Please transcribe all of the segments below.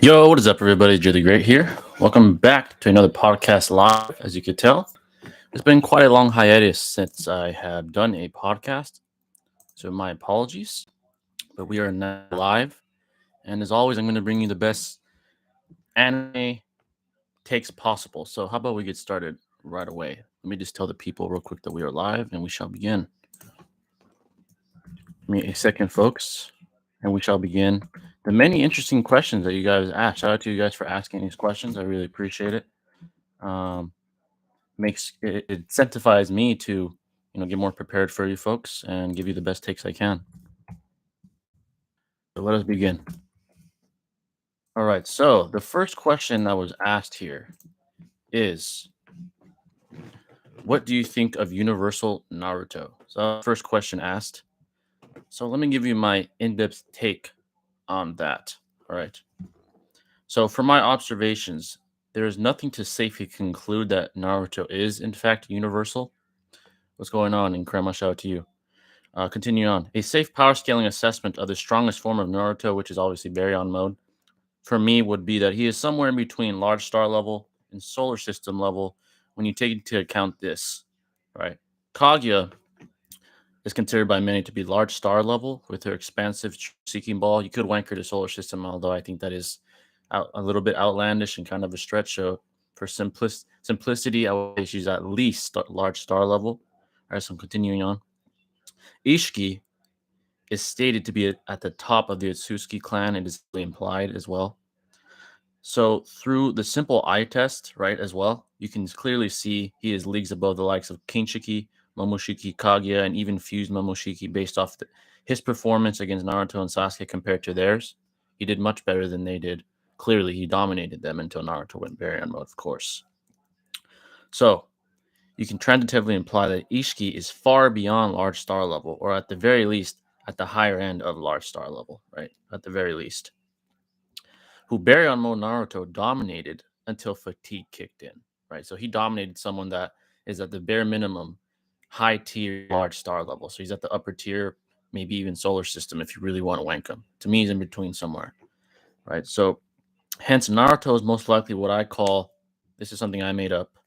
Yo, what is up, everybody? Jay the Great here. Welcome back to another podcast live. As you could tell, it's been quite a long hiatus since I have done a podcast, so my apologies. But we are now live, and as always, I'm going to bring you the best anime takes possible. So, how about we get started right away? Let me just tell the people real quick that we are live, and we shall begin. Give me a second, folks, and we shall begin. The many interesting questions that you guys asked. Shout out to you guys for asking these questions. I really appreciate it. Makes it incentivizes me to get more prepared for you folks and give you the best takes I can. So let us begin. All right. So the first question that was asked here is, what do you think of Universal Naruto? So first question asked. So let me give you my in-depth take on that. All right. So from my observations, there is nothing to safely conclude that Naruto is in fact universal. What's going on, Increma? Shout out to you. Continue on. A safe power scaling assessment of the strongest form of Naruto, which is obviously Baryon mode, for me would be that he is somewhere in between large star level and solar system level when you take into account this, right? Kaguya is considered by many to be large star level with her expansive seeking ball. You could rank her to solar system, although I think that is a little bit outlandish and kind of a stretch. So for simplicity, I would say she's at least large star level. All right, so I'm continuing on. Ishiki is stated to be at the top of the Atsuki clan. It is implied as well. So through the simple eye test, right, as well, you can clearly see he is leagues above the likes of Kinshiki, Momoshiki, Kaguya, and even fused Momoshiki based off his performance against Naruto and Sasuke compared to theirs. He did much better than they did. Clearly, he dominated them until Naruto went Baryon mode, of course. So you can tentatively imply that Ishiki is far beyond large star level, or at the very least, at the higher end of large star level, right? At the very least. Who Baryon mode Naruto dominated until fatigue kicked in, right? So he dominated someone that is at the bare minimum high tier large star level. So he's at the upper tier, maybe even solar system if you really want to wank him. To me, he's in between somewhere, right? So hence Naruto is most likely what I call, this is something I made up,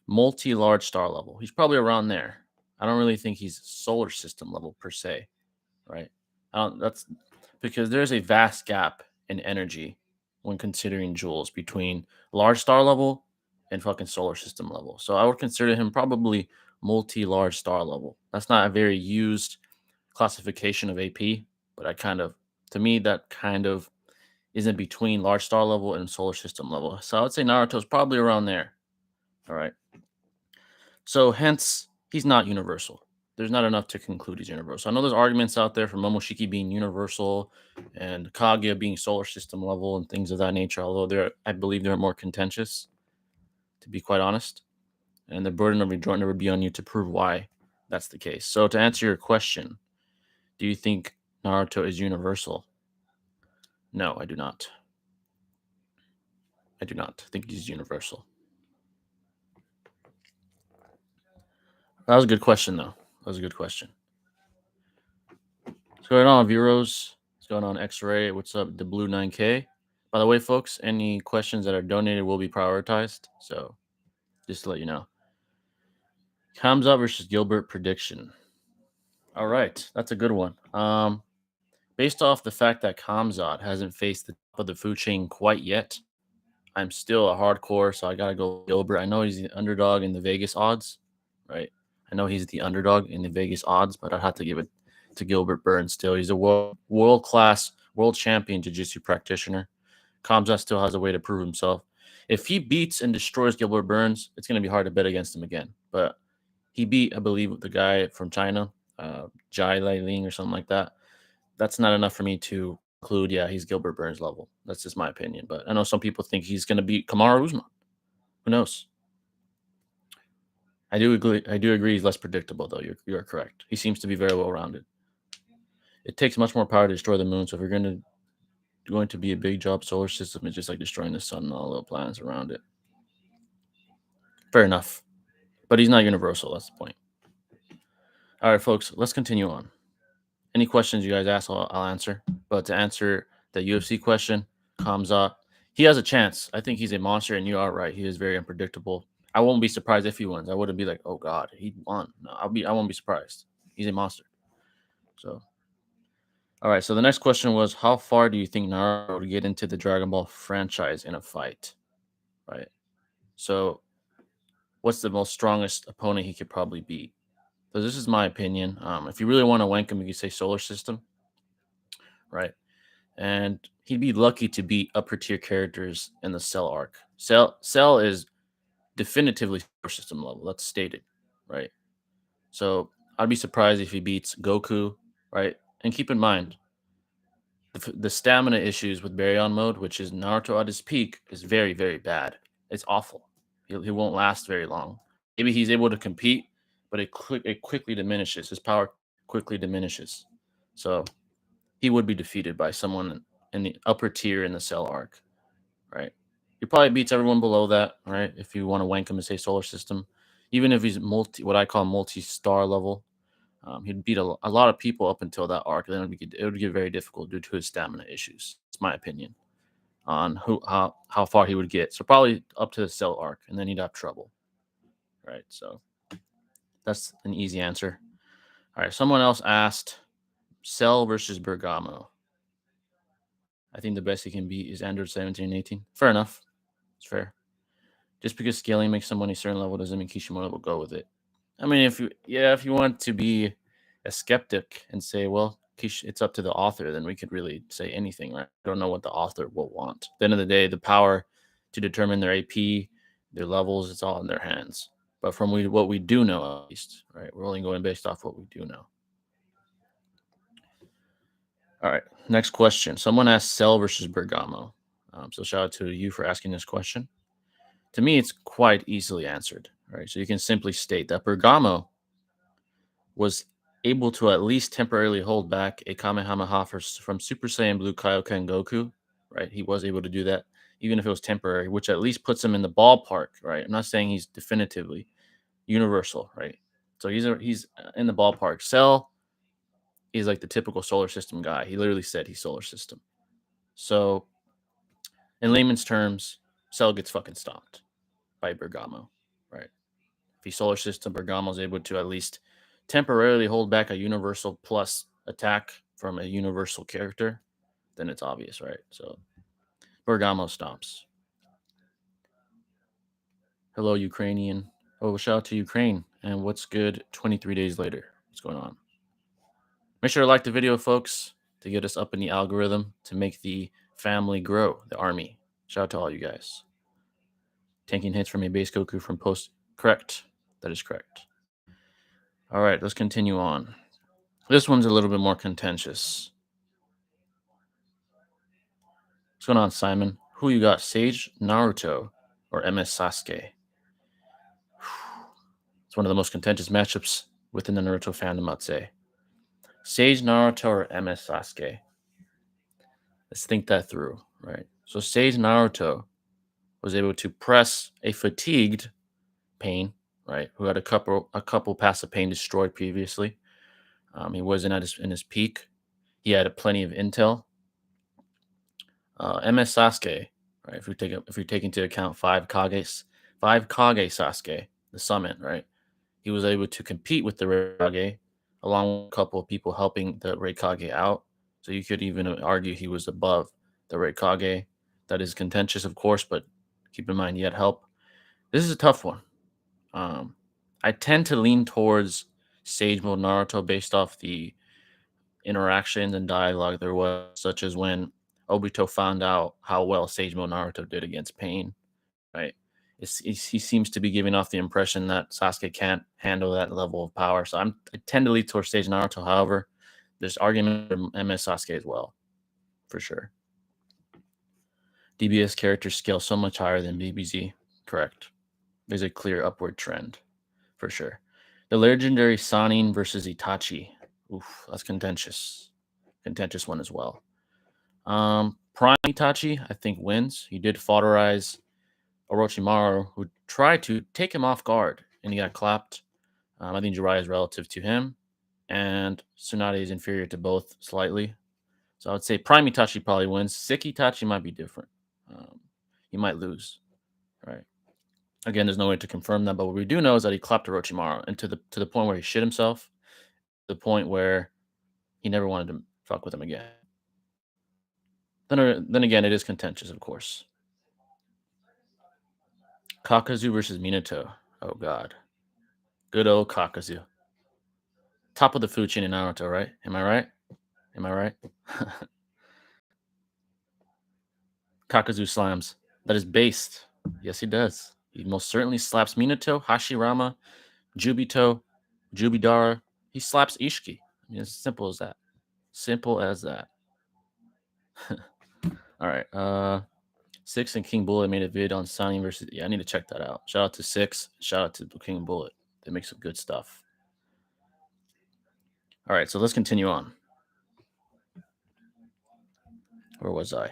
multi-large star level. He's probably around there. I don't really think he's solar system level per se, right? That's because there's a vast gap in energy when considering joules between large star level and fucking solar system level. So I would consider him probably multi-large star level. That's not a very used classification of AP, but to me, that kind of is in between large star level and solar system level. So I would say Naruto's probably around there. All right. So hence, he's not universal. There's not enough to conclude he's universal. I know there's arguments out there for Momoshiki being universal and Kaguya being solar system level and things of that nature, although I believe they're more contentious, to be quite honest. And the burden of rejoinder would be on you to prove why that's the case. So to answer your question, do you think Naruto is universal? No, I do not. I do not think he's universal. That was a good question, though. That was a good question. What's going on, Viros? What's going on, X-Ray? What's up, the Blue 9K? By the way, folks, any questions that are donated will be prioritized. So just to let you know. Hamza versus Gilbert prediction. All right, that's a good one. Based off the fact that Kamzat hasn't faced the top of the food chain quite yet, I'm still a hardcore, so I gotta go Gilbert. I know he's the underdog in the Vegas odds, right? I know he's the underdog in the Vegas odds, but I'd have to give it to Gilbert Burns still. He's a world class, world champion jiu-jitsu practitioner. Kamzat still has a way to prove himself. If he beats and destroys Gilbert Burns, it's going to be hard to bet against him again. But he beat, I believe, the guy from China, Jai Lai Ling or something like that. That's not enough for me to conclude, yeah, he's Gilbert Burns level. That's just my opinion. But I know some people think he's going to beat Kamaru Usman. Who knows? I do agree he's less predictable, though. You're correct. He seems to be very well rounded. It takes much more power to destroy the moon. So if you're going to be a big job solar system, it's just like destroying the sun and all the planets around it. Fair enough. But he's not universal. That's the point. All right, folks, let's continue on. Any questions you guys ask, I'll answer. But to answer the UFC question, Kamzat he has a chance. I think he's a monster, and you are right. He is very unpredictable. I won't be surprised if he wins. I wouldn't be like, oh god, he won. No, I won't be surprised. He's a monster. So all right. So the next question was, how far do you think Naruto would get into the Dragon Ball franchise in a fight? Right. So what's the most strongest opponent he could probably beat? So this is my opinion. If you really want to wank him, you could say solar system, right? And he'd be lucky to beat upper tier characters in the Cell arc. Cell is definitively solar system level. That's stated, right? So I'd be surprised if he beats Goku, right? And keep in mind the stamina issues with Baryon mode, which is Naruto at his peak, is very very bad. It's awful. He won't last very long. Maybe he's able to compete, but it quickly diminishes. His power quickly diminishes. So he would be defeated by someone in the upper tier in the Cell arc, right? He probably beats everyone below that, right? If you want to wank him and say solar system, even if he's what I call multi-star level, he'd beat a lot of people up until that arc. Then it would get very difficult due to his stamina issues. It's my opinion on how far he would get. So probably up to the Cell arc, and then he'd have trouble, right? So that's an easy answer. All right. Someone else asked Cell versus Bergamo. I think the best he can beat is Android 17 and 18. Fair enough. It's fair. Just because scaling makes someone a certain level doesn't mean Kishimoto will go with it. I mean, if you want to be a skeptic and say, well, it's up to the author, then we could really say anything, right? I don't know what the author will want. At the end of the day, the power to determine their AP, their levels, it's all in their hands. But from what we do know, at least, right? We're only going based off what we do know. All right. Next question. Someone asked Cell versus Bergamo. So shout out to you for asking this question. To me, it's quite easily answered. Right. So you can simply state that Bergamo was able to at least temporarily hold back a Kamehameha from Super Saiyan Blue Kaioken Goku. Right. He was able to do that, even if it was temporary, which at least puts him in the ballpark. Right. I'm not saying he's definitively universal. Right. So he's in the ballpark. Cell is like the typical solar system guy. He literally said he's solar system. So in layman's terms, Cell gets fucking stopped by Bergamo, right? If he's solar system, Bergamo's able to at least temporarily hold back a universal plus attack from a universal character, then it's obvious, right? So Bergamo stops. Hello, Ukrainian. Oh, shout out to Ukraine. And what's good 23 days later? What's going on? Make sure to like the video, folks, to get us up in the algorithm to make the family grow, the army. Shout out to all you guys. Tanking hits from a base Goku from post. Correct. That is correct. All right, let's continue on. This one's a little bit more contentious. What's going on, Simon? Who you got, Sage, Naruto, or MS Sasuke? It's one of the most contentious matchups within the Naruto fandom, I'd say. Sage, Naruto, or MS Sasuke? Let's think that through, right? So Sage Naruto was able to press a fatigued Pain, right? Who had a couple passive Pain destroyed previously. He wasn't in his peak. He had plenty of intel. MS Sasuke, right? If we take into account Five Kage Sasuke, the summit, right? He was able to compete with the Raikage, along with a couple of people helping the Raikage out. So you could even argue he was above the Raikage. That is contentious, of course, but keep in mind he had help. This is a tough one. I tend to lean towards Sage Mode Naruto based off the interactions and dialogue there was, such as when Obito found out how well Sage Mode Naruto did against Pain, right? He seems to be giving off the impression that Sasuke can't handle that level of power. So I tend to lean towards Sage Naruto. However, there's argument for MS Sasuke as well, for sure. DBS characters scale so much higher than BBZ. Correct. There's a clear upward trend, for sure. The legendary Sanin versus Itachi. Oof, that's contentious. Contentious one as well. Prime Itachi, I think, wins. He did foderize Orochimaru, who tried to take him off guard, and he got clapped. I think Jiraiya is relative to him, and Tsunade is inferior to both slightly. So I would say Prime Itachi probably wins. Sick Itachi might be different. he might lose. Right. Again, there's no way to confirm that, but what we do know is that he clapped Orochimaru, and to the point where he shit himself, the point where he never wanted to fuck with him again. Then again, it is contentious, of course. Kakazu versus Minato. Oh God, good old Kakazu, top of the food chain in Naruto, right? Am I right? Am I right? Kakazu slams. That is based. Yes, he does. He most certainly slaps Minato, Hashirama, Jubito, Jubidara. He slaps Ishiki. I mean, it's simple as that. Simple as that. All right. Six and King Bullet made a vid on signing versus. Yeah, I need to check that out. Shout out to Six. Shout out to King Bullet. They make some good stuff. All right, so let's continue on. Where was I?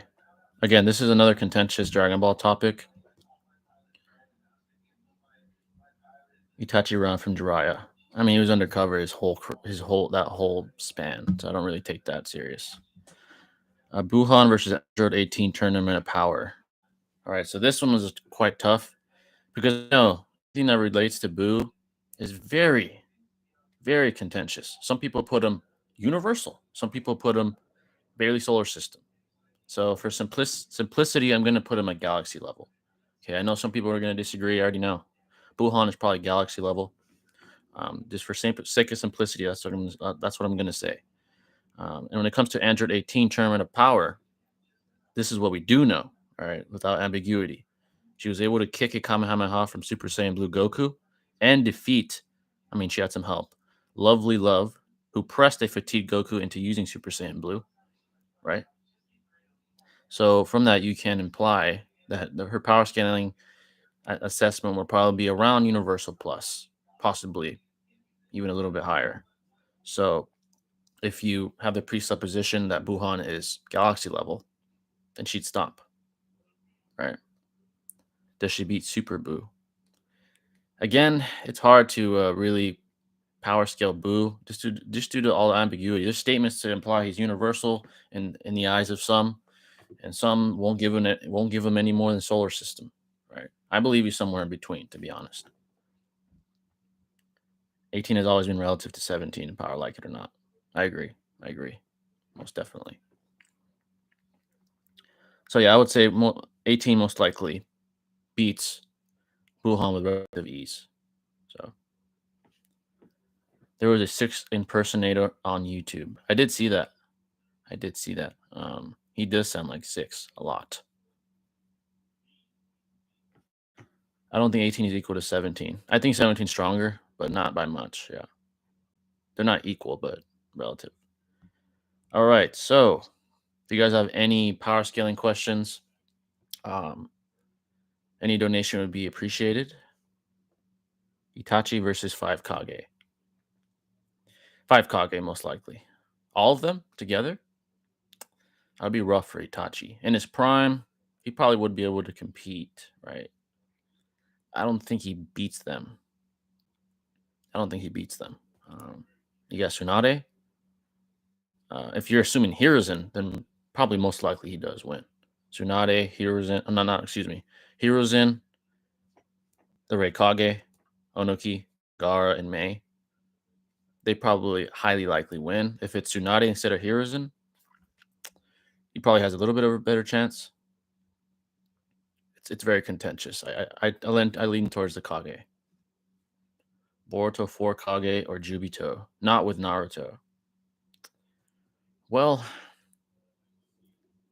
Again, this is another contentious Dragon Ball topic. Itachi ran from Jiraiya. I mean, he was undercover his whole span, so I don't really take that serious. Buhan versus Android 18 Tournament of Power. All right, so this one was quite tough because anything that relates to Boo is very, very contentious. Some people put him universal. Some people put him barely solar system. So for simplicity, I'm going to put him at galaxy level. Okay, I know some people are going to disagree. I already know. Buhan is probably galaxy level. Just for sake of simplicity, that's what I'm going to say. And when it comes to Android 18 Tournament of Power, this is what we do know, all right, without ambiguity. She was able to kick a Kamehameha from Super Saiyan Blue Goku and defeat, I mean, she had some help, Lovely Love, who pressed a fatigued Goku into using Super Saiyan Blue, right? So from that, you can imply that her power scaling assessment will probably be around Universal Plus, possibly even a little bit higher. So if you have the presupposition that Buhan is galaxy level, then she'd stop, right? Does she beat Super Buu? Again, it's hard to really power scale Buu just due to all the ambiguity. There's statements to imply he's universal in the eyes of some, and some won't give him any more than solar system, right? I believe he's somewhere in between, to be honest. 18 has always been relative to 17 in power, like it or not. I agree. Most definitely. So yeah, I would say 18 most likely beats Wuhan with relative ease. So there was a six impersonator on YouTube. I did see that. He does sound like six a lot. I don't think 18 is equal to 17. I think 17 is stronger, but not by much. Yeah. They're not equal, but relative. All right. So if you guys have any power scaling questions, um, any donation would be appreciated. Itachi versus Five Kage. Five Kage, most likely. All of them together? That'd be rough for Itachi. In his prime, he probably would be able to compete, right? I don't think he beats them. You got Tsunade. If you're assuming Hiruzen, then probably most likely he does win. Tsunade, Hiruzen, excuse me. Hiruzen, the Reikage, Onoki, Gara, and Mei. They probably highly likely win. If it's Tsunade instead of Hiruzen, he probably has a little bit of a better chance. It's very contentious. I lean towards the Kage. Boruto 4 Kage or Jubito, not with Naruto. Well,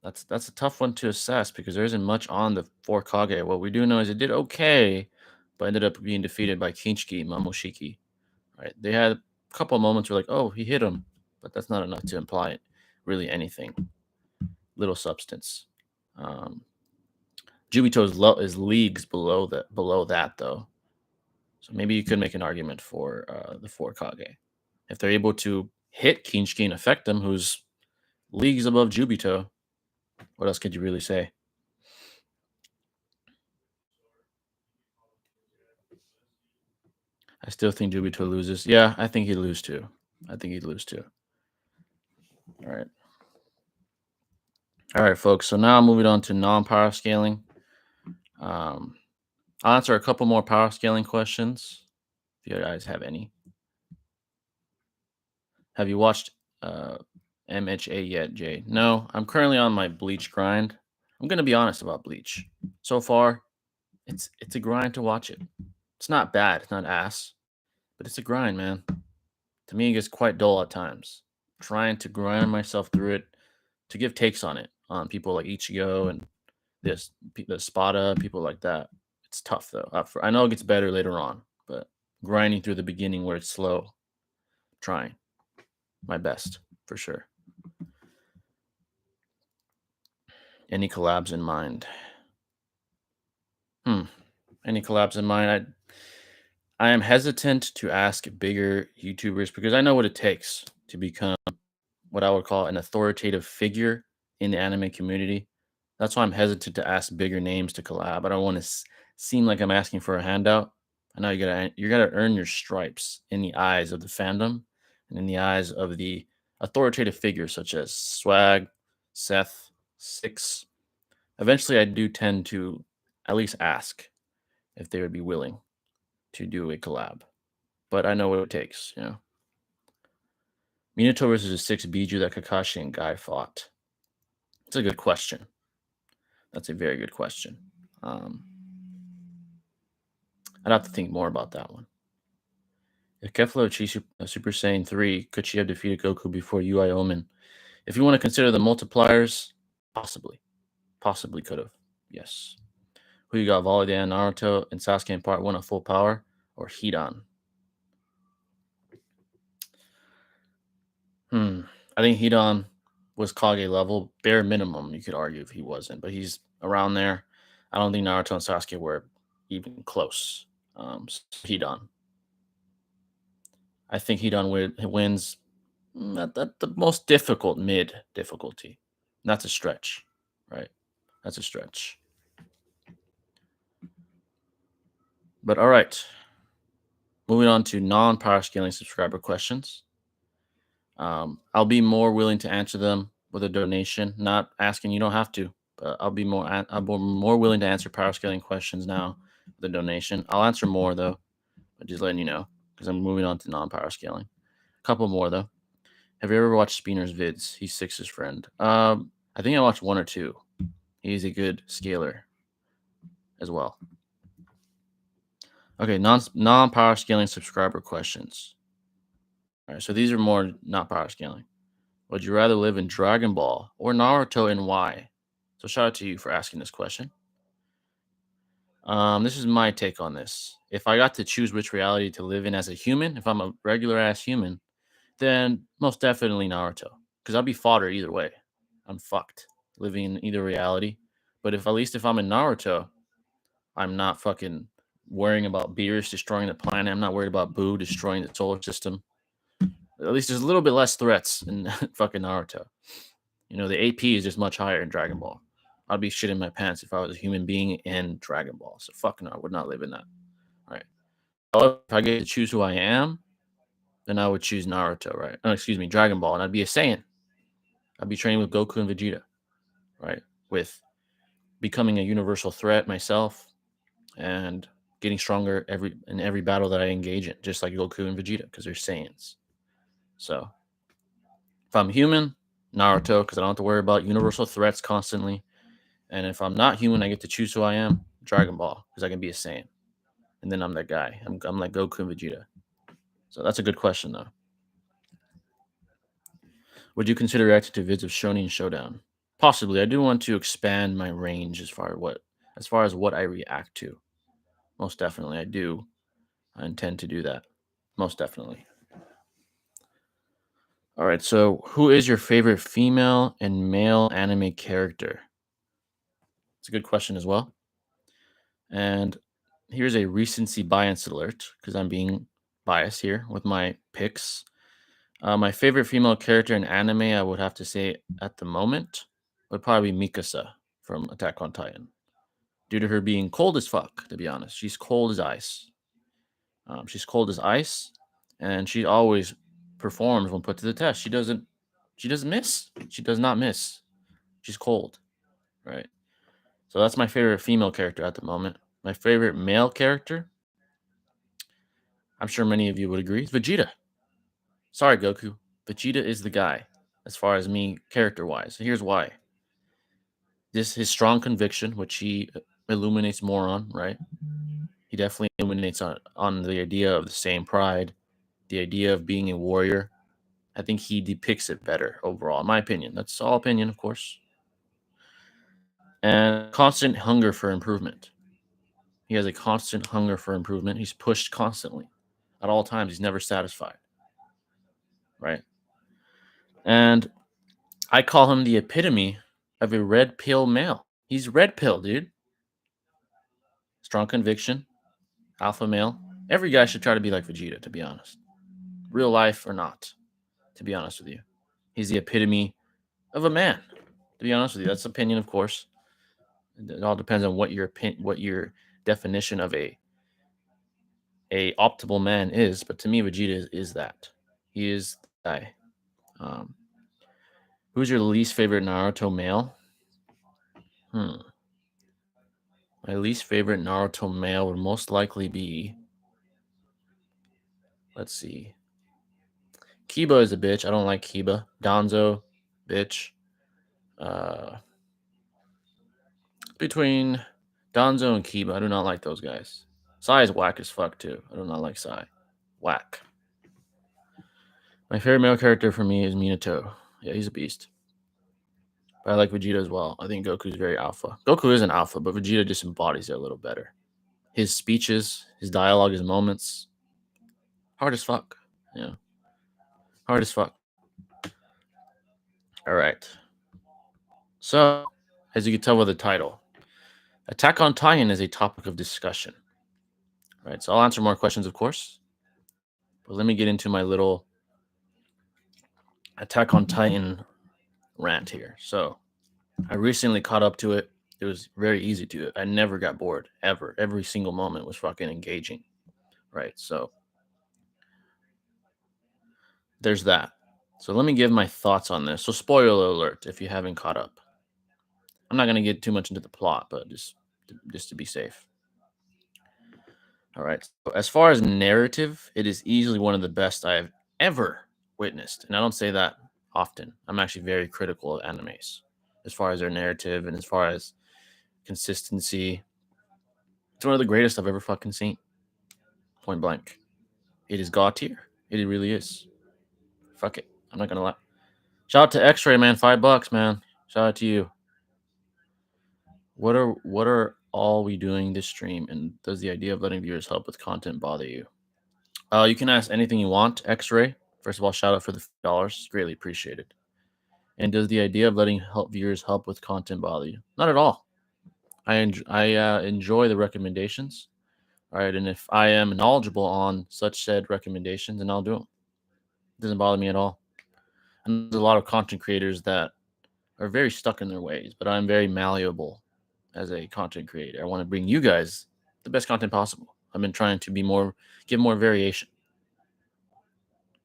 that's a tough one to assess because there isn't much on the 4 Kage. What we do know is it did okay, but ended up being defeated by Kinshiki and Mamoshiki. Right? They had a couple of moments where like, oh, he hit him, but that's not enough to imply really anything. Little substance. Jubito is leagues below that though. So maybe you could make an argument for the 4 Kage. If they're able to hit Kinshiki and affect them, who's leagues above Jubito, what else could you really say? I still think Jubito loses. Yeah, I think he'd lose too. All right. All right, folks. So now moving on to non-power scaling. Um, I'll answer a couple more power scaling questions. If you guys have any, have you watched uh, MHA yet, Jay? No, I'm currently on my Bleach grind. I'm gonna be honest about Bleach. So far, it's a grind to watch it. It's not bad. It's not ass, but it's a grind, man. To me, it gets quite dull at times. Trying to grind myself through it to give takes on it on people like Ichigo and the Spada, people like that. It's tough though. I know it gets better later on, but grinding through the beginning where it's slow, trying my best for sure. Any collabs in mind? Hmm. Any collabs in mind? I am hesitant to ask bigger YouTubers because I know what it takes to become what I would call an authoritative figure in the anime community. That's why I'm hesitant to ask bigger names to collab. I don't want to seem like I'm asking for a handout. I know you gotta earn your stripes in the eyes of the fandom and in the eyes of the authoritative figures such as Swag, Seth, Six. Eventually, I do tend to at least ask if they would be willing to do a collab. But I know what it takes. Minato versus the six Biju that Kakashi and Guy fought. It's a good question. That's a very good question. Um, I'd have to think more about that one. If Kefla achieved Super Saiyan 3, could she have defeated Goku before UI Omen? If you want to consider the multipliers, possibly. Possibly could have. Yes. Who you got, Validan, Naruto, and Sasuke in Part 1 of Full Power, or Hidan? I think Hidan was Kage level, bare minimum, you could argue if he wasn't, but he's around there. I don't think Naruto and Sasuke were even close. Hidan. I think wins at the most difficult mid difficulty. That's a stretch, right? That's a stretch. But all right, moving on to non-power scaling subscriber questions. I'll be more willing to answer them with a donation. Not asking, you don't have to, but I'm more willing to answer power scaling questions now with a donation. I'll answer more though, but just letting you know because I'm moving on to non-power scaling. A couple more though. Have you ever watched Spinner's vids? He's Six's friend. I think I watched one or two. He's a good scaler as well. Okay, non power scaling subscriber questions. All right, so these are more not power scaling. Would you rather live in Dragon Ball or Naruto, and why? So shout out to you for asking this question. This is my take on this. If I got to choose which reality to live in as a human, if I'm a regular ass human, then most definitely Naruto, because I'll be fodder either way. I'm fucked living in either reality. But if at least if I'm in Naruto, I'm not fucking worrying about Beerus destroying the planet. I'm not worried about Boo destroying the solar system. At least there's a little bit less threats in fucking Naruto. The AP is just much higher in Dragon Ball. I'd be shitting my pants if I was a human being in Dragon Ball. So fuck no, I would not live in that. Right. However, if I get to choose who I am, then I would choose Naruto, right? Oh, excuse me, Dragon Ball, and I'd be a Saiyan. I'd be training with Goku and Vegeta, right? With becoming a universal threat myself and getting stronger in every battle that I engage in, just like Goku and Vegeta, because they're Saiyans. So if I'm human, Naruto, because I don't have to worry about universal threats constantly. And if I'm not human, I get to choose who I am. Dragon Ball, because I can be a Saiyan, and then I'm that guy. I'm like Goku and Vegeta. So that's a good question, though. Would you consider reacting to vids of Shonen Showdown? Possibly. I do want to expand my range as far as what I react to. Most definitely, I do. I intend to do that. Most definitely. All right. So, who is your favorite female and male anime character? It's a good question as well. And here's a recency bias alert because I'm being biased here with my picks. My favorite female character in anime, I would have to say at the moment, would probably be Mikasa from Attack on Titan, due to her being cold as fuck. To be honest, she's cold as ice. She's cold as ice, and she always performs when put to the test. She doesn't miss. She does not miss. She's cold, right? So that's my favorite female character at the moment. My favorite male character, I'm sure many of you would agree, is Vegeta. Sorry, Goku. Vegeta is the guy as far as me character wise. Here's why. This his strong conviction, which he illuminates more on, right? He definitely illuminates on the idea of the same pride, the idea of being a warrior. I think he depicts it better overall, in my opinion. That's all opinion, of course. And constant hunger for improvement. He has a constant hunger for improvement. He's pushed constantly at all times. He's never satisfied, right? And I call him the epitome of a red pill male. He's red pill, dude. Strong conviction, alpha male. Every guy should try to be like Vegeta, to be honest. Real life or not, to be honest with you. He's the epitome of a man, to be honest with you. That's opinion, of course. It all depends on what your definition of a optimal man is. But to me, Vegeta is that. He is the guy. Um, who's your least favorite Naruto male? Hmm. My least favorite Naruto male would most likely be, let's see. Kiba is a bitch. I don't like Kiba. Danzo, bitch. Uh, between Danzo and Kiba, I do not like those guys. Sai is whack as fuck too. I do not like Sai. Whack. My favorite male character for me is Minato. Yeah, he's a beast. But I like Vegeta as well. I think Goku's very alpha. Goku is an alpha, but Vegeta just embodies it a little better. His speeches, his dialogue, his moments, hard as fuck. Yeah, hard as fuck. All right. So, as you can tell by the title, Attack on Titan is a topic of discussion. Right. So I'll answer more questions, of course. But let me get into my little Attack on Titan rant here. So I recently caught up to it. It was very easy to it. I never got bored ever. Every single moment was fucking engaging. Right. So there's that. So let me give my thoughts on this. So spoiler alert if you haven't caught up. I'm not going to get too much into the plot, but just to be safe. All right. So as far as narrative, it is easily one of the best I've ever witnessed. And I don't say that often. I'm actually very critical of animes as far as their narrative and as far as consistency. It's one of the greatest I've ever fucking seen. Point blank. It is god tier. It really is. Fuck it. I'm not gonna lie. Shout out to X-Ray, man. $5, man. Shout out to you. What are all we doing this stream? And does the idea of letting viewers help with content bother you? You can ask anything you want, X-Ray. First of all, shout out for the $5. Greatly appreciated. And does the idea of letting viewers help with content bother you? Not at all. I enjoy the recommendations. All right, and if I am knowledgeable on such said recommendations, then I'll do them. It doesn't bother me at all. And there's a lot of content creators that are very stuck in their ways, but I'm very malleable as a content creator. I want to bring you guys the best content possible. I've been trying to give more variation.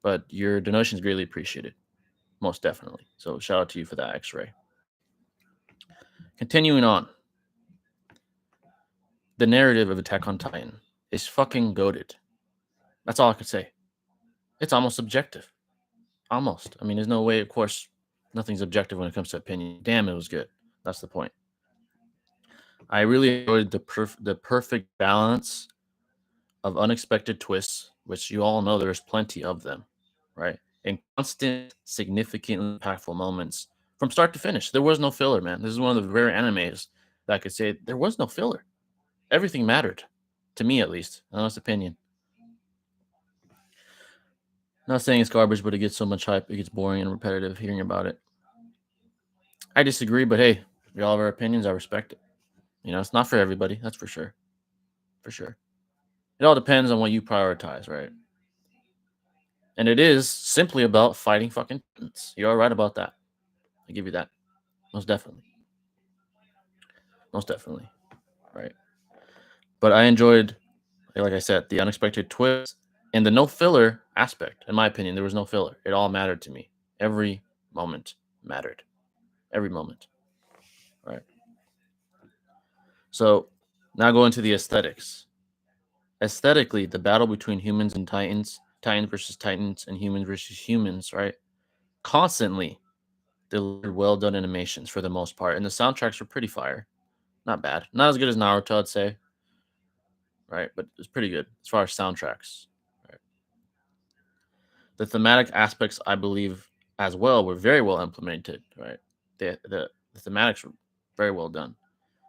But your donation is greatly appreciated, most definitely. So shout out to you for that, X-Ray. Continuing on, the narrative of Attack on Titan is fucking goated. That's all I could say. It's almost subjective. Almost. I mean, there's no way, of course, nothing's objective when it comes to opinion. Damn, it was good. That's the point. I really enjoyed the perfect balance of unexpected twists, which you all know there's plenty of them, right? And constant, significantly impactful moments from start to finish. There was no filler, man. This is one of the rare animes that I could say there was no filler. Everything mattered, to me at least. Honest opinion. Not saying it's garbage, but it gets so much hype, it gets boring and repetitive hearing about it. I disagree, but hey, we all have our opinions. I respect it. You know, it's not for everybody. That's for sure. For sure. It all depends on what you prioritize, right? And it is simply about fighting fucking titans. You're all right about that. I give you that. Most definitely. Most definitely. Right. But I enjoyed, like I said, the unexpected twist and the no filler aspect. In my opinion, there was no filler. It all mattered to me. Every moment mattered. Every moment. Right. So now go into the aesthetics. Aesthetically, the battle between humans and Titans, Titans versus Titans, and humans versus humans, right? Constantly delivered well done animations for the most part, and the soundtracks were pretty fire. Not bad, not as good as Naruto, I'd say, right? But it's pretty good as far as soundtracks. Right? The thematic aspects, I believe, as well, were very well implemented. Right, the thematics were very well done.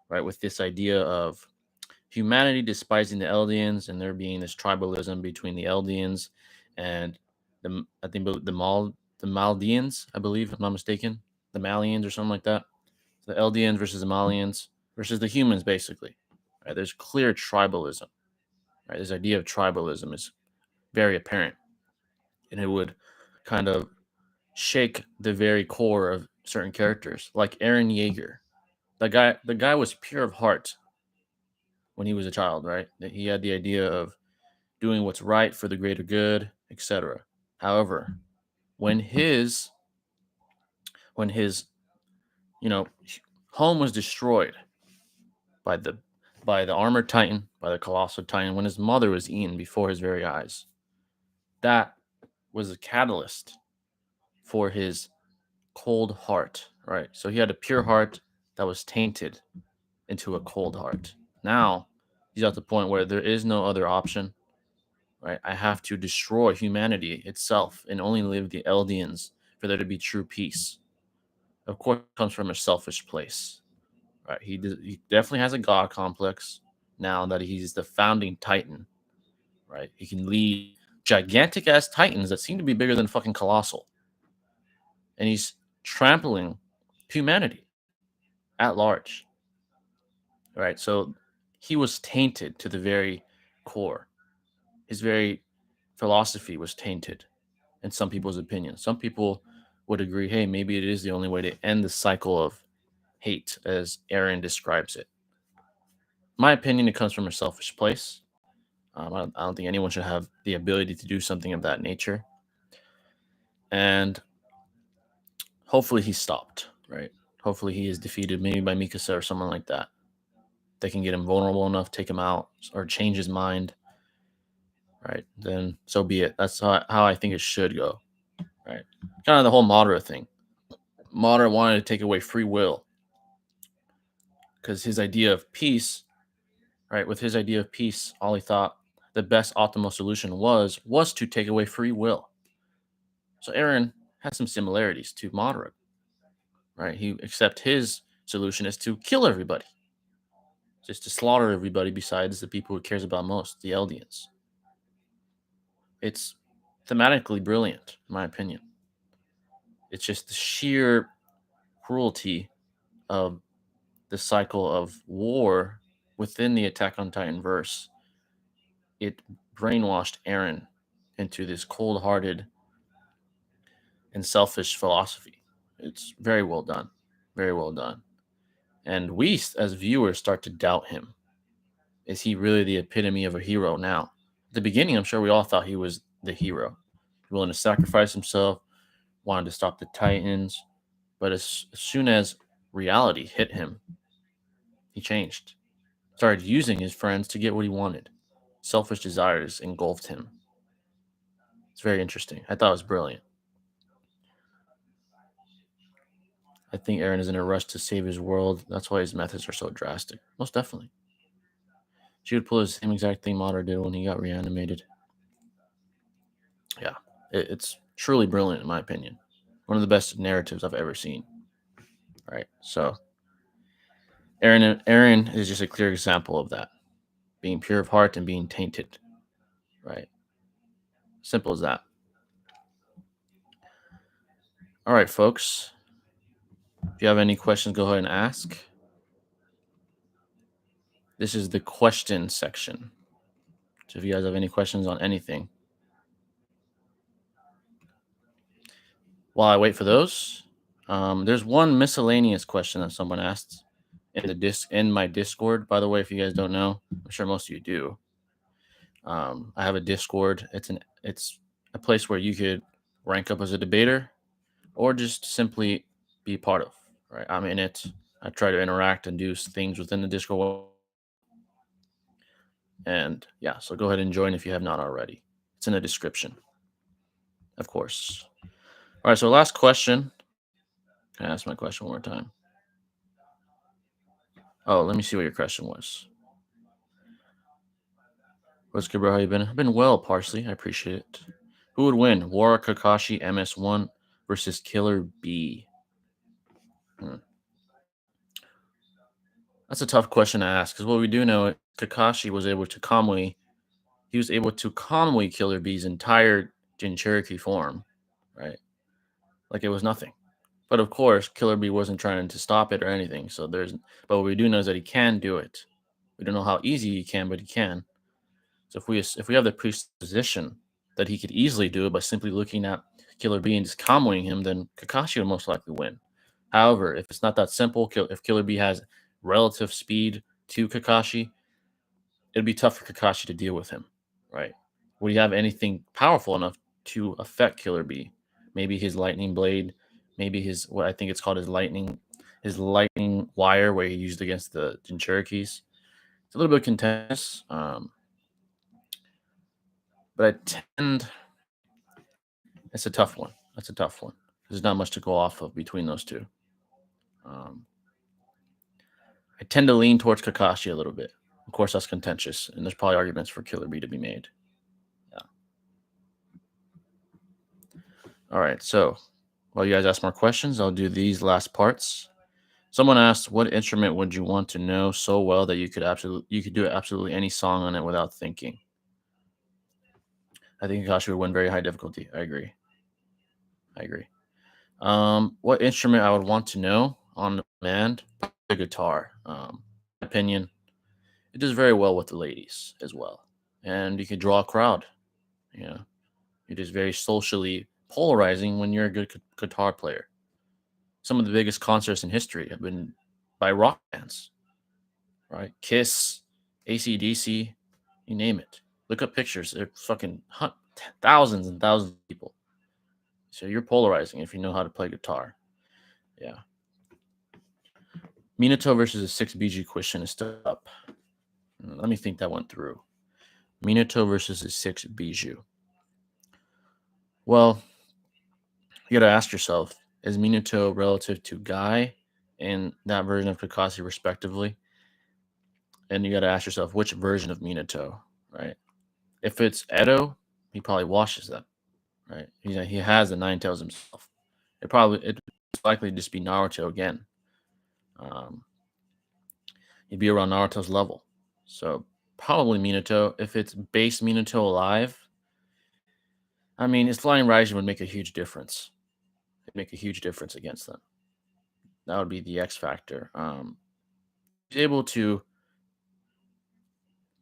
Right, with this idea of humanity despising the Eldians and there being this tribalism between the Eldians and I think the Maldians, I believe, if I'm not mistaken, the Malians or something like that. The Eldians versus the Malians versus the humans, basically. Right, there's clear tribalism. Right, this idea of tribalism is very apparent, and it would kind of shake the very core of certain characters, like Aaron Yeager. The guy was pure of heart when he was a child, right? That he had the idea of doing what's right for the greater good, etc. However, when his you know home was destroyed by the armored titan, by the colossal titan, when his mother was eaten before his very eyes, that was a catalyst for his cold heart, right? So he had a pure heart that was tainted into a cold heart. Now he's at the point where there is no other option, right? I have to destroy humanity itself and only leave the Eldians for there to be true peace. Of course, it comes from a selfish place, right? He definitely has a god complex now that he's the founding titan, right? He can lead gigantic ass titans that seem to be bigger than fucking colossal, and he's trampling humanity at large, right? So he was tainted to the very core. His very philosophy was tainted in some people's opinion. Some people would agree, hey, maybe it is the only way to end the cycle of hate, as Aaron describes it. My opinion, it comes from a selfish place. I don't think anyone should have the ability to do something of that nature. And hopefully he stopped, right? Hopefully he is defeated, maybe by Mikasa or someone like that. They can get him vulnerable enough, take him out, or change his mind, right? Then so be it. That's how I think it should go, right? Kind of the whole Madara thing. Madara wanted to take away free will because his idea of peace, right? With his idea of peace, all he thought the best optimal solution was to take away free will. So Aaron had some similarities to Madara, right? He except his solution is to kill everybody, just to slaughter everybody besides the people he cares about most, the Eldians. It's thematically brilliant, in my opinion. It's just the sheer cruelty of the cycle of war within the Attack on Titan verse. It brainwashed Aaron into this cold hearted and selfish philosophy. It's very well done. Very well done. And we, as viewers, start to doubt him. Is he really the epitome of a hero now? At the beginning, I'm sure we all thought he was the hero, willing to sacrifice himself, wanted to stop the Titans. But as soon as reality hit him, he changed. Started using his friends to get what he wanted. Selfish desires engulfed him. It's very interesting. I thought it was brilliant. I think Aaron is in a rush to save his world. That's why his methods are so drastic. Most definitely. She would pull the same exact thing Madara did when he got reanimated. Yeah, it's truly brilliant in my opinion. One of the best narratives I've ever seen. Right. So Aaron is just a clear example of that. Being pure of heart and being tainted. Right. Simple as that. All right, folks. If you have any questions, go ahead and ask. This is the question section. So if you guys have any questions on anything, while I wait for those, there's one miscellaneous question that someone asked in my Discord. By the way, if you guys don't know, I'm sure most of you do. I have a Discord. It's a place where you could rank up as a debater or just simply be part of. Right, I'm in it. I try to interact and do things within the Discord And yeah, so go ahead and join if you have not already. It's in the description, of course. All right, so last question. Can I ask my question one more time? Oh, let me see what your question was. What's good, bro? How you been? I've been well, Parsley. I appreciate it. Who would win? War Kakashi MS1 versus Killer B? Hmm. That's a tough question to ask because what we do know, Kakashi was able to calmly, he was able to calmly Killer B's entire Jinchuriki form, right? Like it was nothing. But of course, Killer B wasn't trying to stop it or anything. So but what we do know is that he can do it. We don't know how easy he can, but he can. So if we have the presupposition that he could easily do it by simply looking at Killer B and just comboing him, then Kakashi would most likely win. However, if it's not that simple, if Killer B has relative speed to Kakashi, it'd be tough for Kakashi to deal with him, right? Would he have anything powerful enough to affect Killer B? Maybe his lightning blade, maybe his what I think it's called his lightning wire, where he used against the Jinchurikis. It's a little bit contentious, but I tend it's a tough one. That's a tough one. There's not much to go off of between those two. Um, I tend to lean towards Kakashi a little bit. Of course, that's contentious, and there's probably arguments for Killer B to be made. Yeah. All right. So while you guys ask more questions, I'll do these last parts. Someone asked, "What instrument would you want to know so well that you could do absolutely any song on it without thinking?" I think Kakashi would win very high difficulty. I agree. I agree. What instrument I would want to know on demand? The guitar. Opinion. It does very well with the ladies as well, and you can draw a crowd. You know, it is very socially polarizing when you're a good guitar player. Some of the biggest concerts in history have been by rock bands, right? Kiss, ACDC, you name it. Look up pictures. They're fucking thousands and thousands of people. So you're polarizing if you know how to play guitar. Yeah. Minato versus a 6 BG question is still up. Let me think that one through. Minato versus a 6 Bijou. Well, you gotta ask yourself, is Minato relative to Guy and that version of Kakashi respectively? And you gotta ask yourself which version of Minato, right? If it's Edo, he probably washes them, right? He has the Nine Tails himself. It's likely just be Naruto again. Um, he'd be around Naruto's level. So probably Minato. If it's base Minato alive, I mean, his flying Raijin would make a huge difference. It'd make a huge difference against them. That would be the X factor. He's able to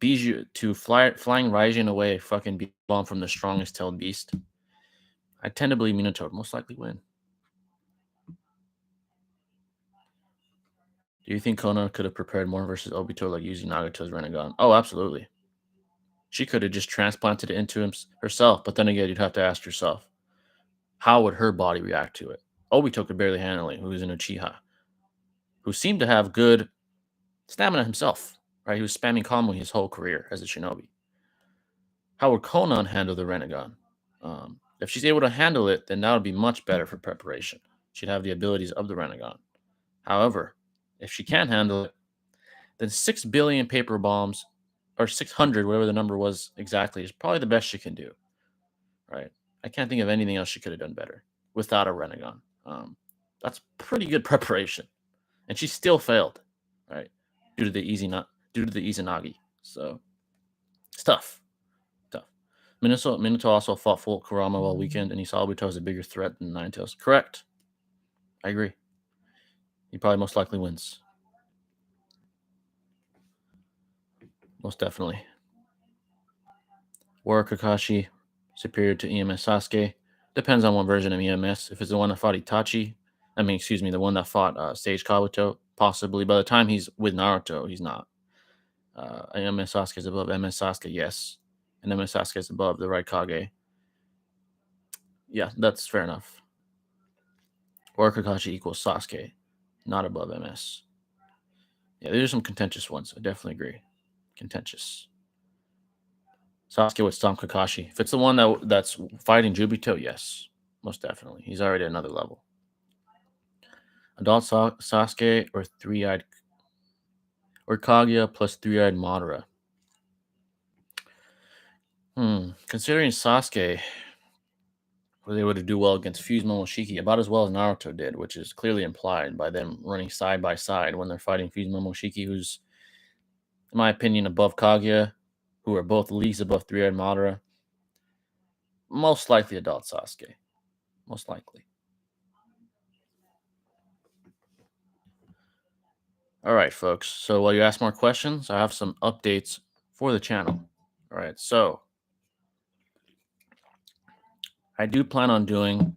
flying Raijin away, fucking be bomb from the strongest tailed beast. I tend to believe Minato would most likely win. Do you think Kona could have prepared more versus Obito, like using Nagato's Renegon? Oh, absolutely. She could have just transplanted it into herself, but then again, you'd have to ask yourself, how would her body react to it? Obito could barely handle it, who is an Uchiha, who seemed to have good stamina himself, right? He was spamming Kamui his whole career as a shinobi. How would Konan handle the Renegon? If she's able to handle it, then that would be much better for preparation. She'd have the abilities of the Renegon. However, if she can't handle it, then 6 billion paper bombs, or 600, whatever the number was exactly, is probably the best she can do, right? I can't think of anything else she could have done better without a Renegon. That's pretty good preparation, and she still failed, right? Due to the due to the Izanagi. So it's tough. Tough. Minato also fought full Kurama all weekend, and he saw Obito as a bigger threat than Ninetales. Correct. I agree. He probably most likely wins. Most definitely. War Kakashi superior to EMS Sasuke. Depends on what version of EMS. If it's the one that fought Itachi, the one that fought Sage Kabuto, possibly. By the time he's with Naruto, he's not. EMS Sasuke is above MS Sasuke, yes. And MS Sasuke is above the right Kage. Yeah, that's fair enough. Or Kakashi equals Sasuke, not above MS. Yeah, these are some contentious ones. I definitely agree. Contentious. Sasuke would stomp Kakashi. If it's the one that's fighting Jubito, yes, most definitely. He's already at another level. Adult Sasuke or three-eyed or Kaguya plus three-eyed Madara. Considering Sasuke was able to do well against Fuse Momoshiki, about as well as Naruto did, which is clearly implied by them running side by side when they're fighting Fuse Momoshiki, who's, in my opinion, above Kaguya, who are both leagues above three-eyed Madara. Most likely adult Sasuke. Most likely. All right, folks. So while you ask more questions, I have some updates for the channel. All right. So I do plan on doing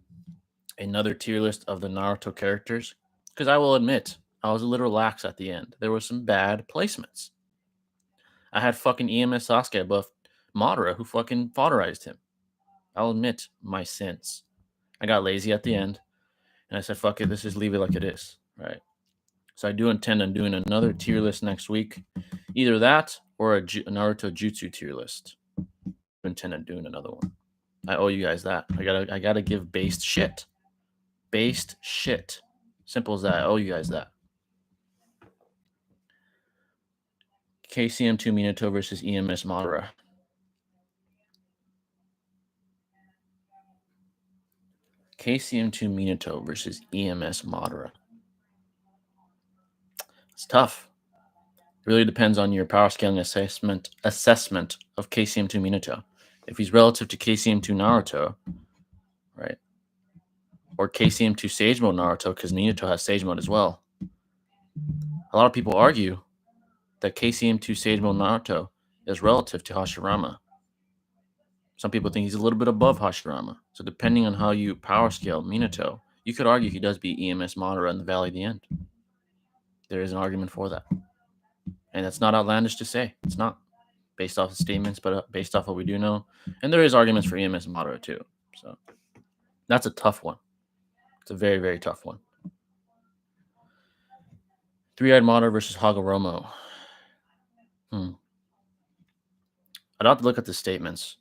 another tier list of the Naruto characters because I will admit I was a little lax at the end. There were some bad placements. I had fucking EMS Sasuke above Madara, who fucking fodderized him. I'll admit my sins. I got lazy at the end, and I said, fuck it, let's just leave it like it is. Right. So I do intend on doing another tier list next week. Either that or a Naruto Jutsu tier list. I intend on doing another one. I owe you guys that. I gotta give based shit. Based shit. Simple as that. I owe you guys that. KCM2 Minato versus EMS Madara. KCM2 Minato versus EMS Madara. It's tough. It really depends on your power scaling assessment of KCM2 Minato. If he's relative to KCM2 Naruto, right? Or KCM2 Sage Mode Naruto, because Minato has Sage Mode as well. A lot of people argue that KCM2 Sage Mode Naruto is relative to Hashirama. Some people think he's a little bit above Hashirama. So depending on how you power scale Minato, you could argue he does beat EMS Madara in the Valley of the End. There is an argument for that. And that's not outlandish to say. It's not based off of statements, but based off what we do know. And there is arguments for EMS Madara too. So that's a tough one. It's a very, very tough one. Three-eyed Madara versus Hagoromo. I'd have to look at the statements.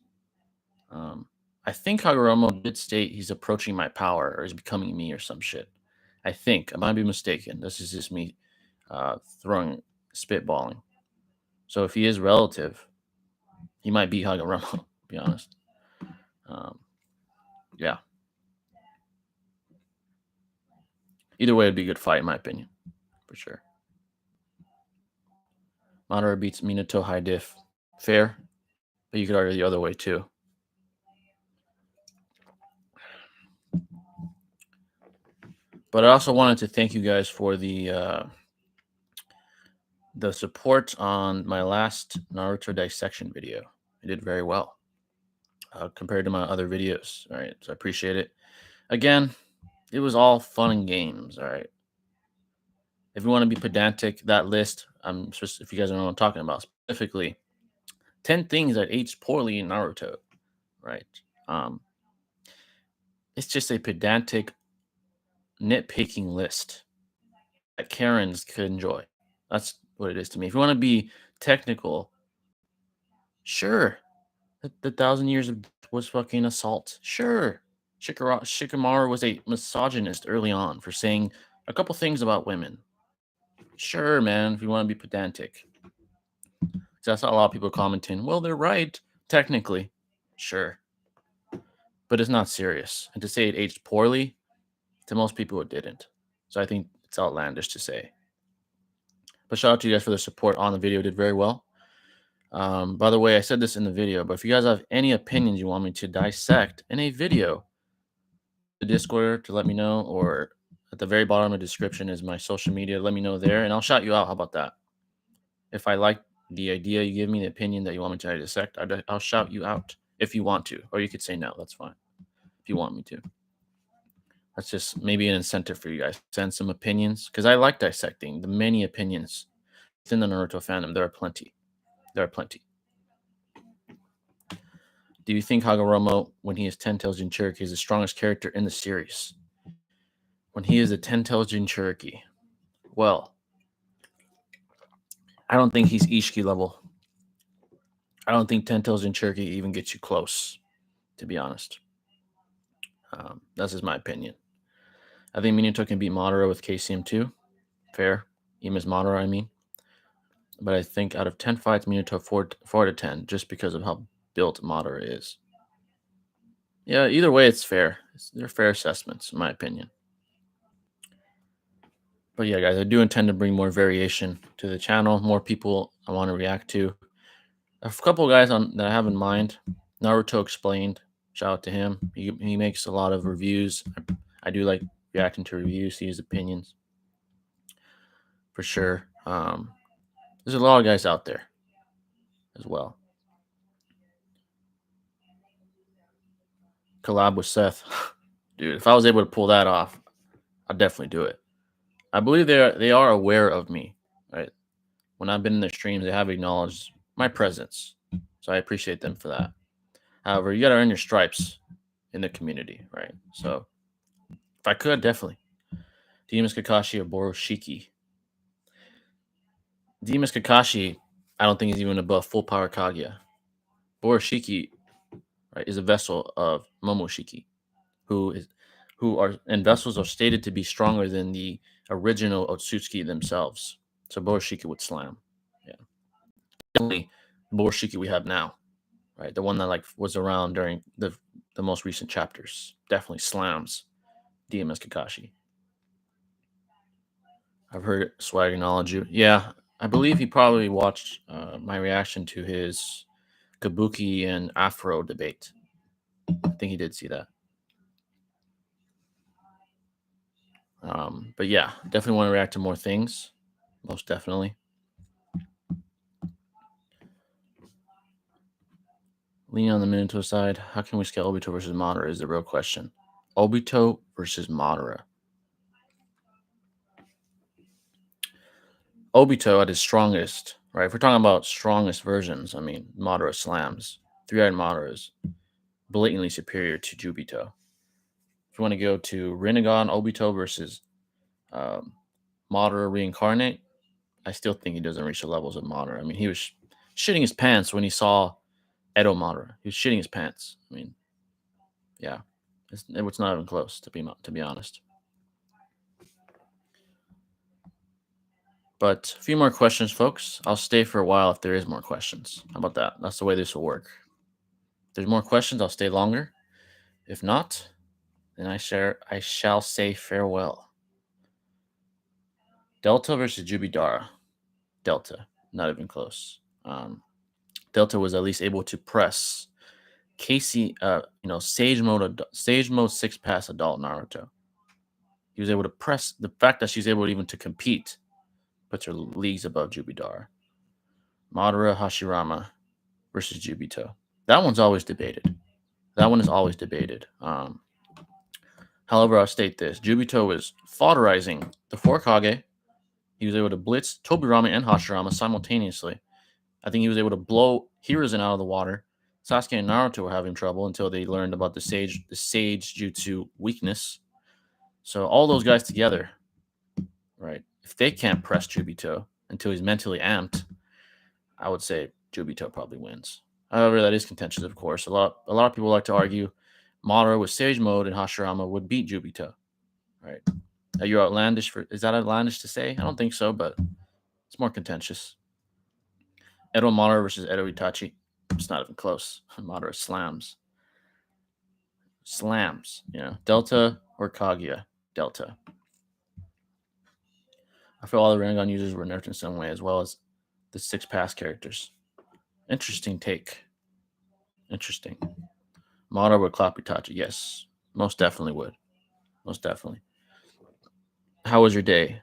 I think Hagoromo did state he's approaching my power or he's becoming me or some shit. I think. I might be mistaken. This is just me spitballing. So if he is relative, he might be Hagoromo, to be honest. Yeah. Either way, it'd be a good fight, in my opinion. For sure. Madara beats Minato high diff. Fair. But you could argue the other way, too. But I also wanted to thank you guys for the support on my last Naruto dissection video. I did very well compared to my other videos. All right. So I appreciate it. Again, it was all fun and games. All right. If you want to be pedantic, that list, if you guys don't know what I'm talking about, specifically 10 things that aged poorly in Naruto, right? It's just a pedantic, nitpicking list that Karens could enjoy. That's what it is to me. If you want to be technical, sure. The 1,000 years of was fucking assault. Sure. Shikamaru was a misogynist early on for saying a couple things about women. Sure, man, if you want to be pedantic. So that's how a lot of people commenting. Well, they're right, technically. Sure. But it's not serious. And to say it aged poorly, to most people it didn't. So I think it's outlandish to say. But shout out to you guys for the support on the video. It did very well. By the way, I said this in the video, but if you guys have any opinions you want me to dissect in a video, the Discord to let me know, or at the very bottom of the description is my social media. Let me know there, and I'll shout you out. How about that? If I like the idea you give me, the opinion that you want me to dissect, I'll shout you out if you want to, or you could say no. That's fine if you want me to. That's just maybe an incentive for you guys. Send some opinions because I like dissecting the many opinions within the Naruto fandom. There are plenty. There are plenty. Do you think Hagoromo, when he is 10 Tails Jinchuriki, is the strongest character in the series? When he is a 10 Tails Jinchuriki? Well, I don't think he's Ishiki level. I don't think Ten Toes and Cherokee even gets you close, to be honest. That's just my opinion. I think Minato can beat Madara with KCM too. Fair. Even as Madara, I mean. But I think out of 10 fights, Minato 4 to 10, just because of how built Madara is. Yeah, either way, it's fair. They're fair assessments, in my opinion. But yeah, guys, I do intend to bring more variation to the channel, more people I want to react to. A couple of guys that I have in mind. Naruto Explained. Shout out to him. He makes a lot of reviews. I do like reacting to reviews, see his opinions for sure. There's a lot of guys out there as well. Collab with Seth, dude. If I was able to pull that off, I'd definitely do it. I believe they are aware of me, right? When I've been in their streams, they have acknowledged my presence, so I appreciate them for that. However, you got to earn your stripes in the community, right? So if I could, definitely Demus Kakashi or Boroshiki. Demus Kakashi, I don't think is even above full power Kaguya. Boroshiki, right, is a vessel of Momoshiki, and vessels are stated to be stronger than the original Otsutsuki themselves. So Boroshiki would slam. Yeah, definitely Boroshiki we have now, right? The one that like was around during the most recent chapters definitely slams DMS Kakashi. I've heard Swag acknowledge you. Yeah, I believe he probably watched my reaction to his Kabuki and Afro debate. I think he did see that. But yeah, definitely want to react to more things. Most definitely. Leaning on the Minato side, how can we scale Obito versus Madara is the real question. Obito versus Madara. Obito at his strongest, right? If we're talking about strongest versions, I mean, Madara slams. Three-eyed Madara is blatantly superior to Jubito. If you want to go to Rinnegan Obito versus um, Madara reincarnate, I still think he doesn't reach the levels of Madara. I mean, he was shitting his pants when he saw Edo Madara. He was shitting his pants. I mean, yeah, it's not even close to be honest. But a few more questions, folks. I'll stay for a while if there is more questions. How about that? That's the way this will work. If there's more questions, I'll stay longer. If not, then I shall say farewell. Delta versus Jubidara. Delta, not even close. Delta was at least able to press Casey, Sage mode 6 pass adult Naruto. He was able to press the fact that she's able even to compete puts her leagues above Jubidara. Madara Hashirama versus Jubito. That one's always debated. That one is always debated. However, I'll state this: Jubito was fodderizing the four Kage. He was able to blitz Tobirama and Hashirama simultaneously. I think he was able to blow Hiruzen out of the water. Sasuke and Naruto were having trouble until they learned about the sage jutsu weakness. So all those guys together, right? If they can't press Jubito until he's mentally amped, I would say Jubito probably wins. However, that is contentious, of course. A lot of people like to argue Madara with Sage Mode and Hashirama would beat Jubito. Right? Are you outlandish is that outlandish to say? I don't think so, but it's more contentious. Edo Madara versus Edo Itachi. It's not even close. Madara slams. Delta or Kaguya. Delta. I feel all the Rinnegan users were nerfed in some way, as well as the 6 pass characters. Interesting take. Interesting. Madara would clap Itachi. Yes, most definitely would. Most definitely. How was your day?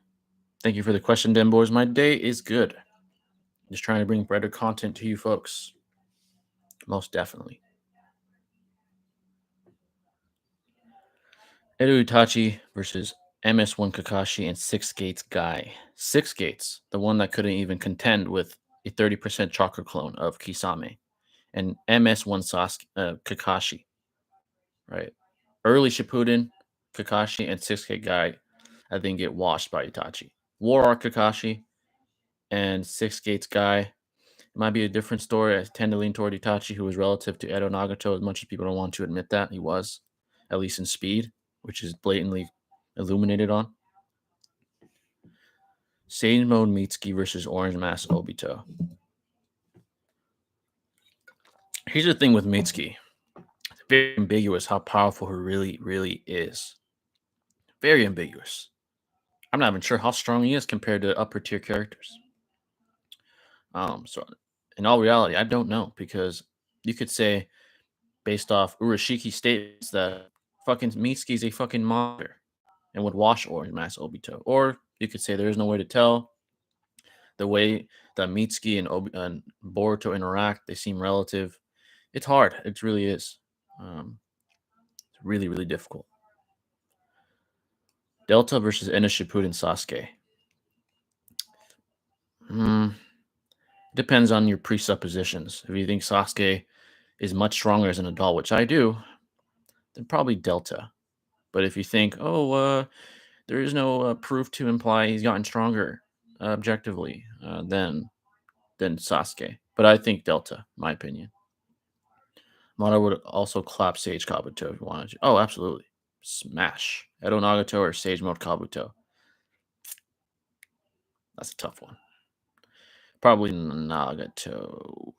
Thank you for the question, Den Boys. My day is good. Just trying to bring better content to you folks. Most definitely. Edo Itachi versus MS1 Kakashi and Six Gates Guy. Six Gates, the one that couldn't even contend with a 30% chakra clone of Kisame. And MS1 Kakashi. Right? Early Shippuden, Kakashi, and Six Gate Guy, I think, get washed by Itachi. War Arc Kakashi and Six Gates Guy. It might be a different story. I tend to lean toward Itachi, who was relative to Edo Nagato, as much as people don't want to admit that he was, at least in speed, which is blatantly illuminated on. Sage Mode Mitsuki versus Orange Mask Obito. Here's the thing with Mitsuki. It's very ambiguous how powerful he really is. Very ambiguous. I'm not even sure how strong he is compared to upper tier characters. So in all reality, I don't know because you could say based off Urashiki statements that fucking Mitsuki is a fucking monster and would wash Orange Mask Obito. Or you could say there is no way to tell. The way that Mitsuki and Boruto interact, they seem relative. It's hard. It really is. It's really difficult. Delta versus Ina Shippuden Sasuke. Hmm. Depends on your presuppositions. If you think Sasuke is much stronger as an adult, which I do, then probably Delta. But if you think, there is no proof to imply he's gotten stronger objectively, then Sasuke. But I think Delta, my opinion. Mono would also clap Sage Kabuto if you wanted to. Oh, absolutely. Smash. Edo Nagato or Sage Mode Kabuto. That's a tough one. Probably Nagato.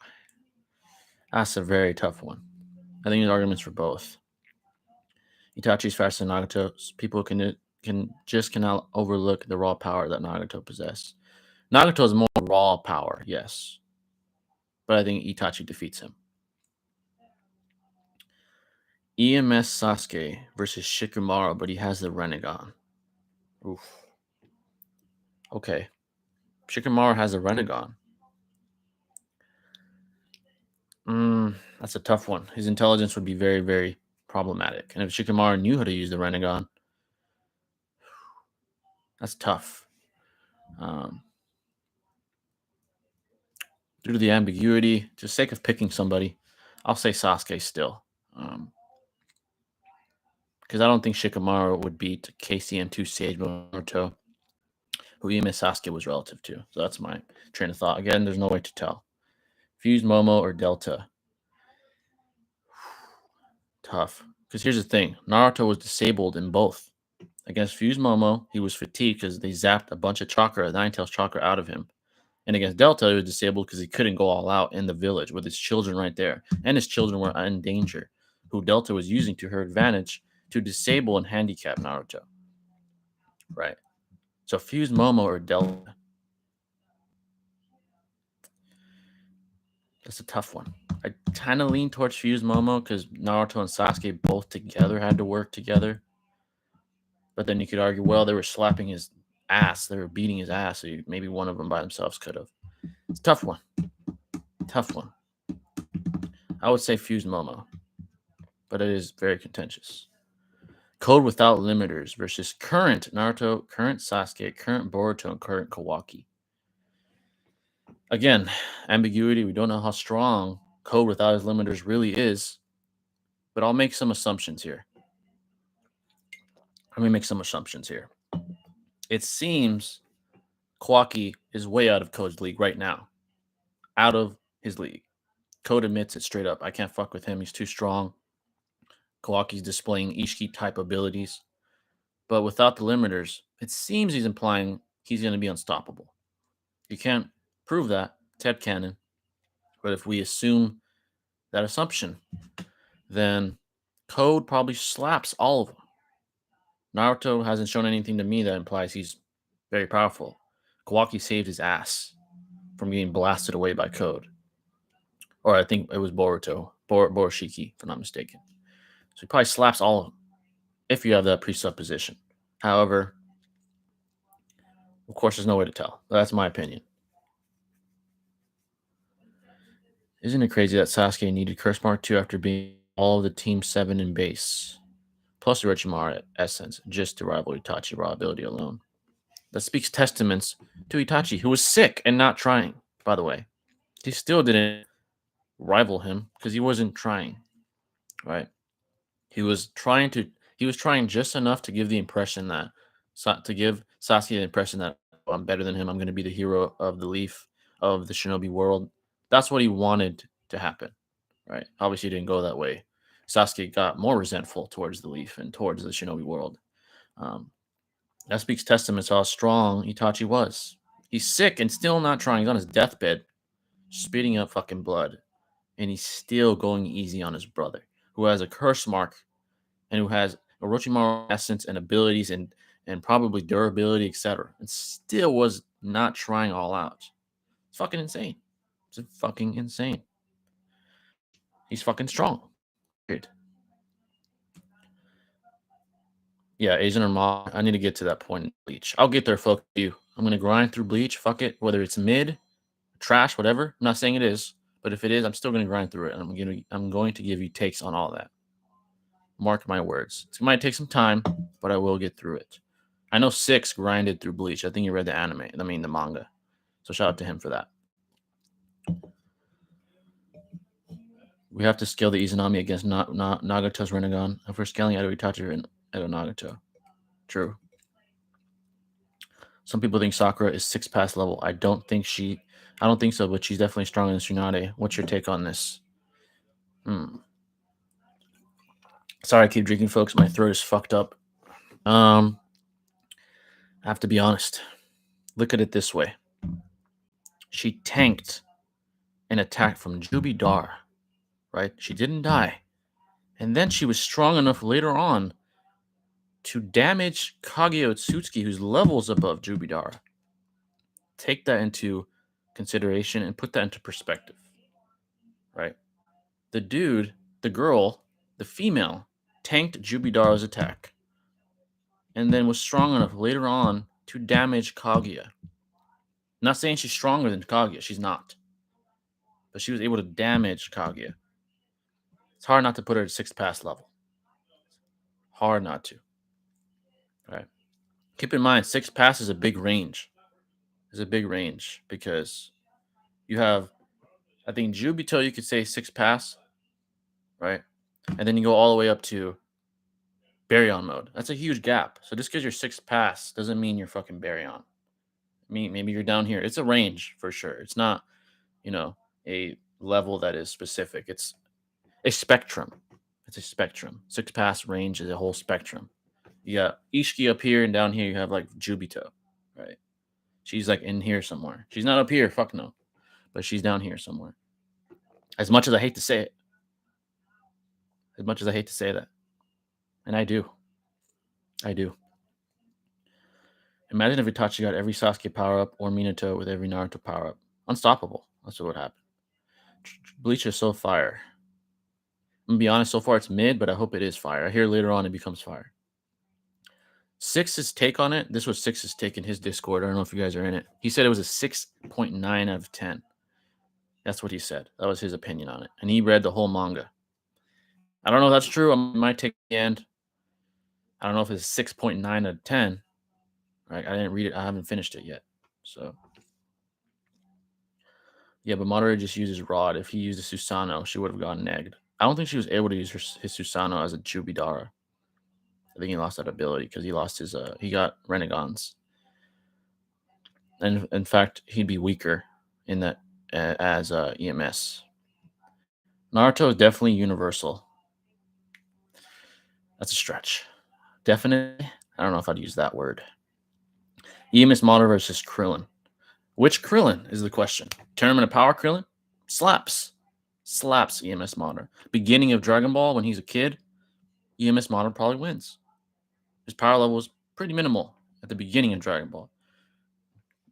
That's a very tough one. I think there's arguments for both. Itachi's faster than Nagato. People cannot overlook the raw power that Nagato possesses. Nagato is more raw power, yes, but I think Itachi defeats him. EMS Sasuke versus Shikamaru, but he has the Renegon. Oof. Okay. Shikamaru has a Renegon. That's a tough one. His intelligence would be very problematic. And if Shikamaru knew how to use the Renegon, that's tough. Due to the ambiguity, just sake of picking somebody, I'll say Sasuke still. Because I don't think Shikamaru would beat KCM2 Sage Naruto, who EMS Sasuke was relative to. So that's my train of thought. Again, there's no way to tell. Fuse Momo or Delta. Tough. Because here's the thing. Naruto was disabled in both. Against Fuse Momo, he was fatigued because they zapped a bunch of chakra, Nine-Tails chakra out of him. And against Delta, he was disabled because he couldn't go all out in the village with his children right there. And his children were in danger, who Delta was using to her advantage to disable and handicap Naruto. Right. So Fuse Momo or Delta. That's a tough one. I kind of lean towards Fuse Momo because Naruto and Sasuke both together had to work together. But then you could argue, well, they were slapping his ass. They were beating his ass. So maybe one of them by themselves could have. It's a tough one. Tough one. I would say Fuse Momo. But it is very contentious. Code without limiters versus current Naruto, current Sasuke, current Boruto, and current Kawaki. Again, ambiguity. We don't know how strong Code without his limiters really is. But I'll make some assumptions here. It seems Kawaki is way out of Code's league right now. Out of his league. Code admits it straight up. I can't fuck with him. He's too strong. Kawaki's displaying Ishiki type abilities. But without the limiters, it seems he's implying he's going to be unstoppable. You can't prove that. It's headcanon. But if we assume that assumption, then Code probably slaps all of them. Naruto hasn't shown anything to me that implies he's very powerful. Kawaki saved his ass from getting blasted away by Code. Or I think it was Boruto. Boroshiki, if I'm not mistaken. So he probably slaps all of them if you have that presupposition. However, of course, there's no way to tell. That's my opinion. Isn't it crazy that Sasuke needed Curse Mark 2 after being all of the Team 7 in base? Plus the Orochimaru essence, just to rival Itachi raw ability alone. That speaks testaments to Itachi, who was sick and not trying, by the way. He still didn't rival him because he wasn't trying, right? He was trying just enough to give the impression that, to give Sasuke the impression that I'm better than him. I'm going to be the hero of the leaf of the shinobi world. That's what he wanted to happen, right? Obviously, it didn't go that way. Sasuke got more resentful towards the Leaf and towards the Shinobi world. Um, that speaks testament to how strong Itachi was. He's sick and still not trying. He's on his deathbed, spitting up fucking blood, and he's still going easy on his brother, who has a curse mark and who has Orochimaru essence and abilities and probably durability, etc. And still was not trying all out. It's fucking insane. It's fucking insane. He's fucking strong. Period. Yeah, Asian or Ma. I need to get to that point in Bleach. I'll get there, fuck you. I'm gonna grind through Bleach. Fuck it. Whether it's mid, trash, whatever. I'm not saying it is, but if it is, I'm still gonna grind through it. And I'm going to give you takes on all that. Mark my words. It might take some time, but I will get through it. I know Six grinded through Bleach. I think he read the anime. I mean the manga. So shout out to him for that. We have to scale the Izanami against Nagato's Renegon. If we're scaling Edo Itachi and Edo Nagato. True. Some people think Sakura is 6 pass level. I don't think so, but she's definitely stronger than Tsunade. What's your take on this? Sorry, I keep drinking, folks. My throat is fucked up. I have to be honest. Look at it this way. She tanked an attack from Jubidar, right? She didn't die. And then she was strong enough later on to damage Kage Otsutsuki, whose levels above Jubidar. Take that into consideration and put that into perspective, right? The dude, the girl, the female, tanked Jubidar's attack and then was strong enough later on to damage Kaguya. Not saying she's stronger than Kaguya, she's not. But she was able to damage Kaguya. It's hard not to put her at 6th pass level. Hard not to. All right. Keep in mind, 6th pass is a big range. It's a big range because you have, I think Jubito, you could say 6th pass, right? And then you go all the way up to Baryon mode. That's a huge gap. So just because you're 6th pass doesn't mean you're fucking Baryon. Maybe you're down here. It's a range for sure. It's not, a level that is specific. It's a spectrum. It's a spectrum. 6th pass range is a whole spectrum. You got Ishiki up here, and down here you have like Jubito, right? She's like in here somewhere. She's not up here, fuck no. But she's down here somewhere. As much as I hate to say it. As much as I hate to say that. And I do. I do. Imagine if Itachi got every Sasuke power up or Minato with every Naruto power up. Unstoppable. That's what would happen. Bleach is so fire. I'm gonna be honest, so far it's mid, but I hope it is fire. I hear later on it becomes fire. Six's take on it. This was Six's take in his Discord. I don't know if you guys are in it. He said it was a 6.9 out of 10. That's what he said. That was his opinion on it. And he read the whole manga. I don't know if that's true. I might take the end. I don't know if it's 6.9 out of 10. Right? I didn't read it. I haven't finished it yet. So yeah, but Madara just uses Rod. If he used a Susanoo, she would have gotten negged. I don't think she was able to use his Susanoo as a Jubidara. I think he lost that ability because he lost his he got Renegons. And in fact, he'd be weaker in that as EMS. Naruto is definitely universal. That's a stretch. Definitely. I don't know if I'd use that word. EMS Madara versus Krillin. Which Krillin is the question? Tournament of Power Krillin? Slaps EMS Madara. Beginning of Dragon Ball when he's a kid, EMS Madara probably wins. His power level was pretty minimal at the beginning of Dragon Ball.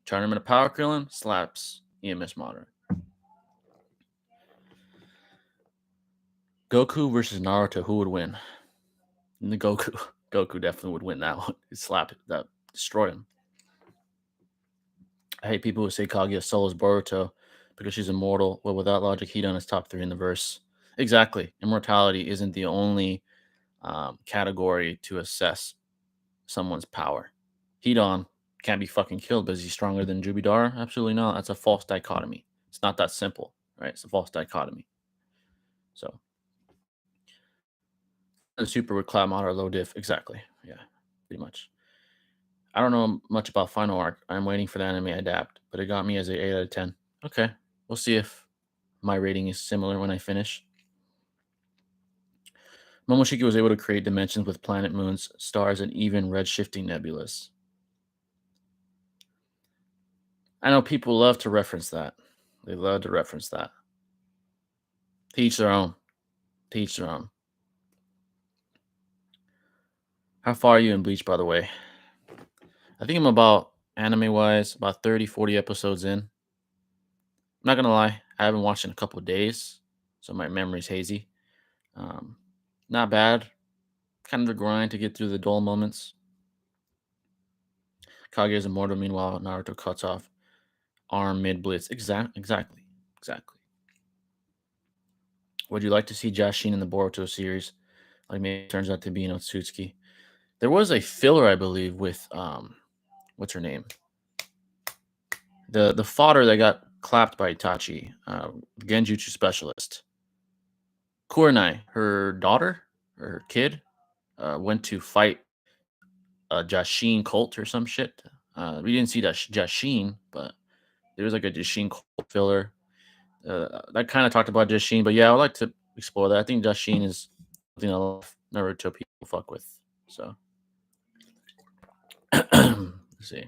Tournament of Power Krillin slaps EMS Madara. Goku versus Naruto, who would win? The Goku definitely would win that one. He'd slap it, that destroy him. I hate people who say Kaguya solos Boruto because she's immortal. Well, without logic, Hidan is top 3 in the verse. Exactly. Immortality isn't the only category to assess someone's power. Hidan can't be fucking killed because he's stronger than Jubidar. Absolutely not. That's a false dichotomy. It's not that simple, right? It's a false dichotomy. So the super with Cloud Mod or low diff. Exactly. Yeah, pretty much. I don't know much about Final Arc. I'm waiting for the anime adapt, but it got me as an 8 out of 10. Okay. We'll see if My rating is similar when I finish. Momoshiki was able to create dimensions with planet, moons, stars, and even red-shifting nebulas. I know people love to reference that. They love to reference that. Teach their own. Teach their own. How far are you in Bleach, by the way? I think I'm about, anime-wise, about 30, 40 episodes in. I'm not going to lie. I haven't watched in a couple of days, so my memory's hazy. Not bad. Kind of the grind to get through the dull moments. Kage is immortal. Meanwhile, Naruto cuts off arm mid blitz. Exactly. Would you like to see Jashin in the Boruto series? Like maybe it turns out to be an Otsutsuki. There was a filler, I believe, with what's her name? The fodder that got clapped by Itachi, Genjutsu specialist. Kurenai, her daughter or her kid, went to fight a Jashin cult or some shit. We didn't see that Jashin, but there was like a Jashin cult filler. That kind of talked about Jashin, but yeah, I would like to explore that. I think Jashin is something a lot of Naruto people fuck with. So, let's see.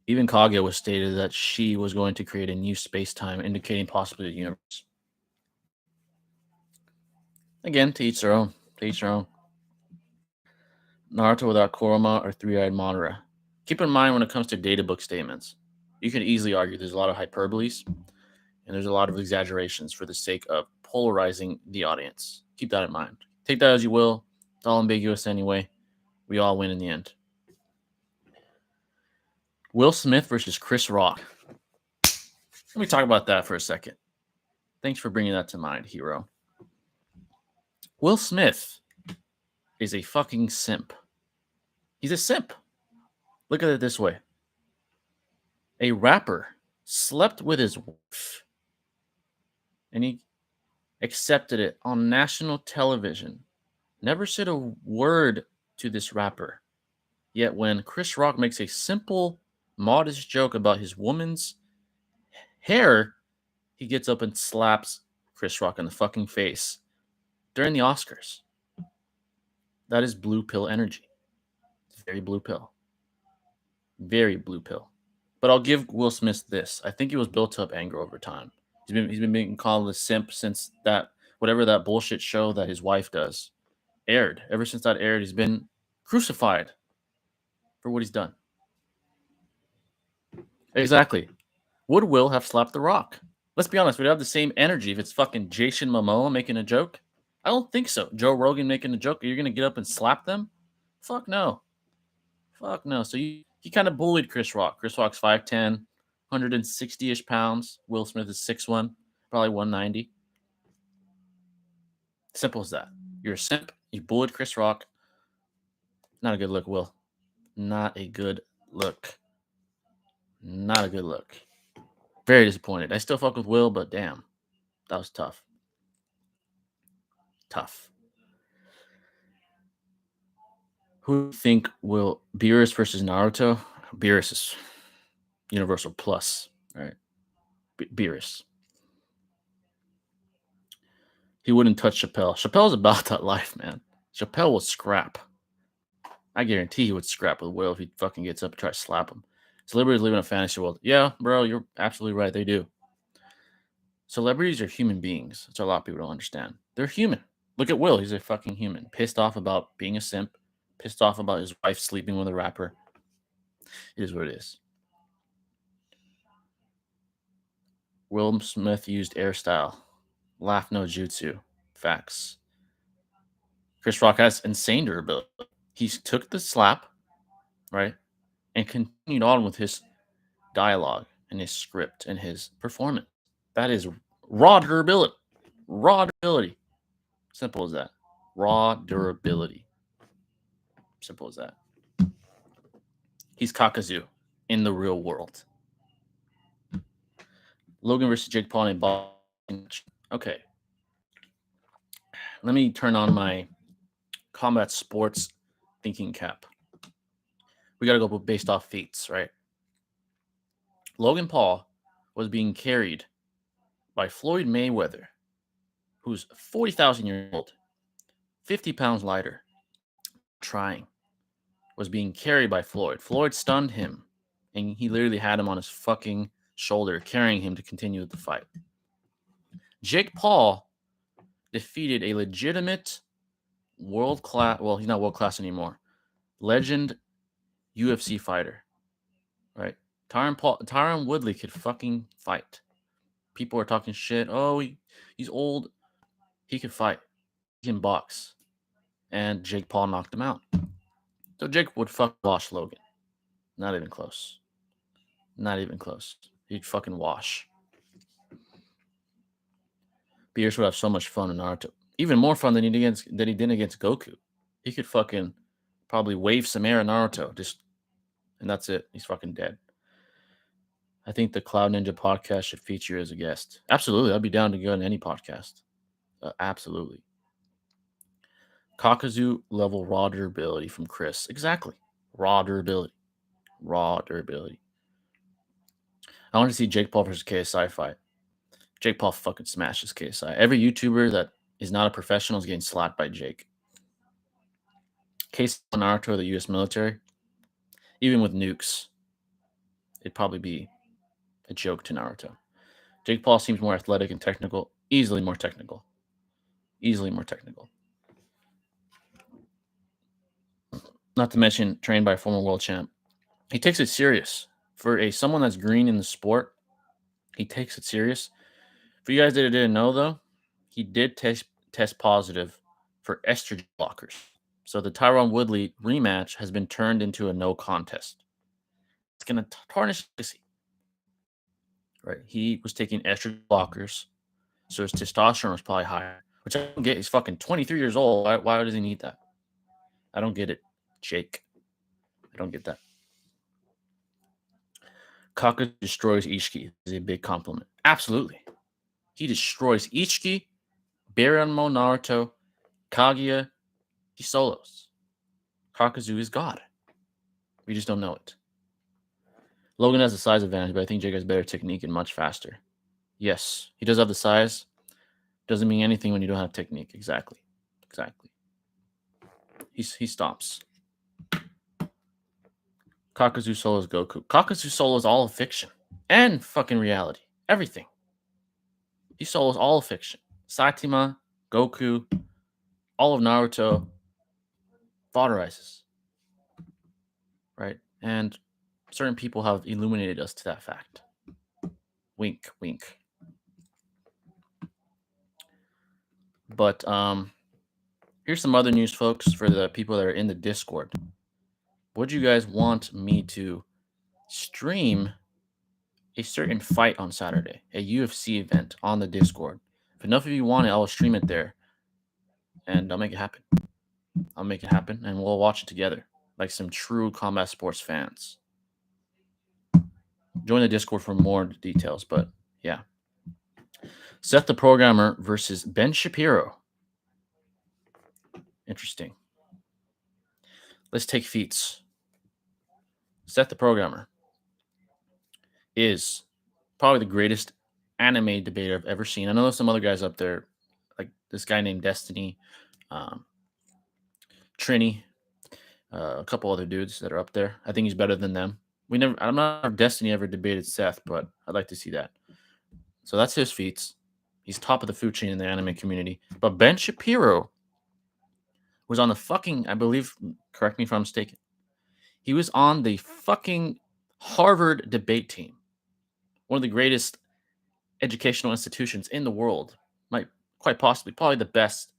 Even Kage was stated that she was going to create a new space time, indicating possibly the universe. Again, to each their own. To each their own. Naruto without Kurama or three-eyed Madara. Keep in mind when it comes to data book statements, you can easily argue there's a lot of hyperboles and there's a lot of exaggerations for the sake of polarizing the audience. Keep that in mind. Take that as you will. It's all ambiguous anyway. We all win in the end. Will Smith versus Chris Rock. Let me talk about that for a second. Thanks for bringing that to mind, hero. Will Smith is a fucking simp. He's a simp. Look at it this way. A rapper slept with his wife and he accepted it on national television. Never said a word to this rapper. Yet when Chris Rock makes a simple, modest joke about his woman's hair, he gets up and slaps Chris Rock in the fucking face during the Oscars. That is blue pill energy. It's very blue pill. Very blue pill. But I'll give Will Smith this. I think he was built up anger over time. He's been being called a simp since that whatever that bullshit show that his wife does aired. Ever since that aired, he's been crucified for what he's done. Exactly. Would Will have slapped The Rock? Let's be honest, we'd have the same energy if it's fucking Jason Momoa making a joke. I don't think so. Joe Rogan making a joke. Are you gonna get up and slap them? Fuck no. Fuck no. So he kind of bullied Chris Rock. Chris Rock's 5'10", 160-ish pounds. Will Smith is 6'1", probably 190. Simple as that. You're a simp. You bullied Chris Rock. Not a good look, Will. Not a good look. Not a good look. Very disappointed. I still fuck with Will, but damn. That was tough. Tough. Who do you think will Beerus versus Naruto? Beerus is Universal Plus, right? Beerus. He wouldn't touch Chappelle. Chappelle's about that life, man. Chappelle will scrap. I guarantee he would scrap with Will if he fucking gets up and tries to slap him. Celebrities live in a fantasy world. Yeah, bro, you're absolutely right. They do. Celebrities are human beings. That's what a lot of people don't understand. They're human. Look at Will. He's a fucking human. Pissed off about being a simp. Pissed off about his wife sleeping with a rapper. It is what it is. Will Smith used air style. Laugh no jutsu. Facts. Chris Rock has insane durability. He took the slap, right, and continued on with his dialogue and his script and his performance. That is raw durability. Raw durability. Simple as that. Raw durability. Simple as that. He's Kakazu in the real world. Logan versus Jake Paul and boxing. Okay. Let me turn on my combat sports thinking cap. We got to go based off feats, right? Logan Paul was being carried by Floyd Mayweather, who's 40,000 years old, 50 pounds lighter, trying, was being carried by Floyd. Floyd stunned him, and he literally had him on his fucking shoulder, carrying him to continue the fight. Jake Paul defeated a legitimate world class, well, he's not world class anymore, legend UFC fighter, right? Tyron Woodley could fucking fight. People are talking shit. Oh, he's old. He could fight. He can box. And Jake Paul knocked him out. So Jake would fuck wash Logan. Not even close. Not even close. He'd fucking wash. Pierce would have so much fun in Naruto. Even more fun than he did against Goku. He could fucking probably wave some air at Naruto. And that's it. He's fucking dead. I think the Cloud Ninja podcast should feature you as a guest. Absolutely. I'd be down to go on any podcast. Absolutely. Kakazu level raw durability from Chris. Exactly. Raw durability. Raw durability. I want to see Jake Paul versus KSI fight. Jake Paul fucking smashes KSI. Every YouTuber that is not a professional is getting slapped by Jake. KSI Naruto, the US military, even with nukes, it'd probably be a joke to Naruto. Jake Paul seems more athletic and technical. Easily more technical. Easily more technical. Not to mention trained by a former world champ. He takes it serious. For someone that's green in the sport, he takes it serious. For you guys that didn't know, though, he did test positive for estrogen blockers. So the Tyron Woodley rematch has been turned into a no contest. It's going to tarnish legacy. Right? He was taking estrogen blockers, so his testosterone was probably higher, which I don't get. He's fucking 23 years old. Why does he need that? I don't get it, Jake. I don't get that. Kakazu destroys Ishiki is a big compliment. Absolutely. He destroys Ichiki, Bergamo, Naruto, Kaguya. He solos. Kakazu is God. We just don't know it. Logan has the size advantage, but I think Jake has better technique and much faster. Yes, he does have the size. Doesn't mean anything when you don't have technique. Exactly. He stops. Kakazu solos Goku. Kakazu solos all of fiction and fucking reality. Everything. He solos all of fiction. Saitama, Goku, all of Naruto, Vauderises. Right? And certain people have illuminated us to that fact. Wink, wink. But here's some other news, folks, for the people that are in the Discord. Would you guys want me to stream a certain fight on Saturday, a UFC event on the Discord? If enough of you want it, I will stream it there, and I'll make it happen. And we'll watch it together, like some true combat sports fans. Join the Discord for more details, but yeah. Seth the Programmer versus Ben Shapiro. Interesting. Let's take feats. Seth the Programmer is probably the greatest anime debater I've ever seen. I know there's some other guys up there, like this guy named Destiny, Trini, a couple other dudes that are up there. I think he's better than them. I'm not sure if Destiny ever debated Seth, but I'd like to see that. So that's his feats. He's top of the food chain in the anime community. But Ben Shapiro was on the fucking, I believe, correct me if I'm mistaken, he was on the fucking Harvard debate team. One of the greatest educational institutions in the world. Might quite possibly, probably the best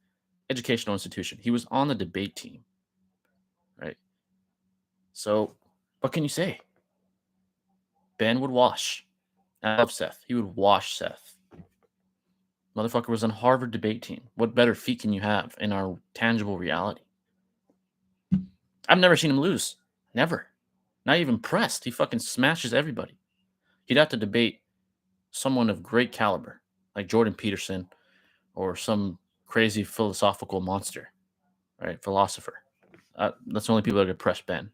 educational institution. He was on the debate team. Right? So, what can you say? Ben would wash. I love Seth. He would wash Seth. Motherfucker was on Harvard debate team. What better feat can you have in our tangible reality? I've never seen him lose. Never. Not even pressed. He fucking smashes everybody. He'd have to debate someone of great caliber, like Jordan Peterson or some crazy philosophical monster, right? Philosopher. That's the only people that could press Ben.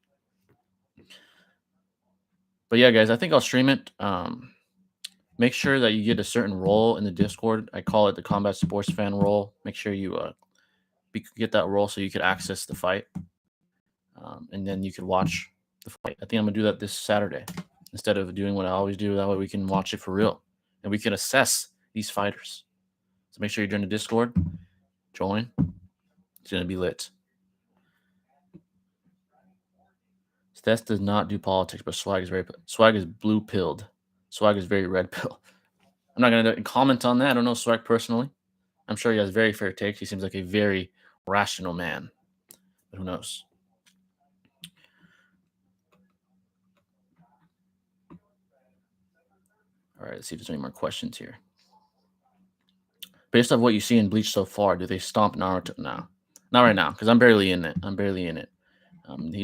But yeah, guys, I think I'll stream it. make sure that you get a certain role in the Discord. I call it the combat sports fan role. Make sure you get that role so you could access the fight, and then you could watch the fight. I think I'm gonna do that this Saturday instead of doing what I always do. That way we can watch it for real and we can assess these fighters. So make sure you join the Discord. Join. It's gonna be lit. Steph does not do politics, but swag is blue pilled. Swag is very red pill. I'm not gonna comment on that. I don't know Swag personally. I'm sure he has very fair takes. He seems like a very rational man. But who knows? All right, let's see if there's any more questions here. Based off what you see in Bleach so far, do they stomp Naruto now? Not right now, because I'm barely in it.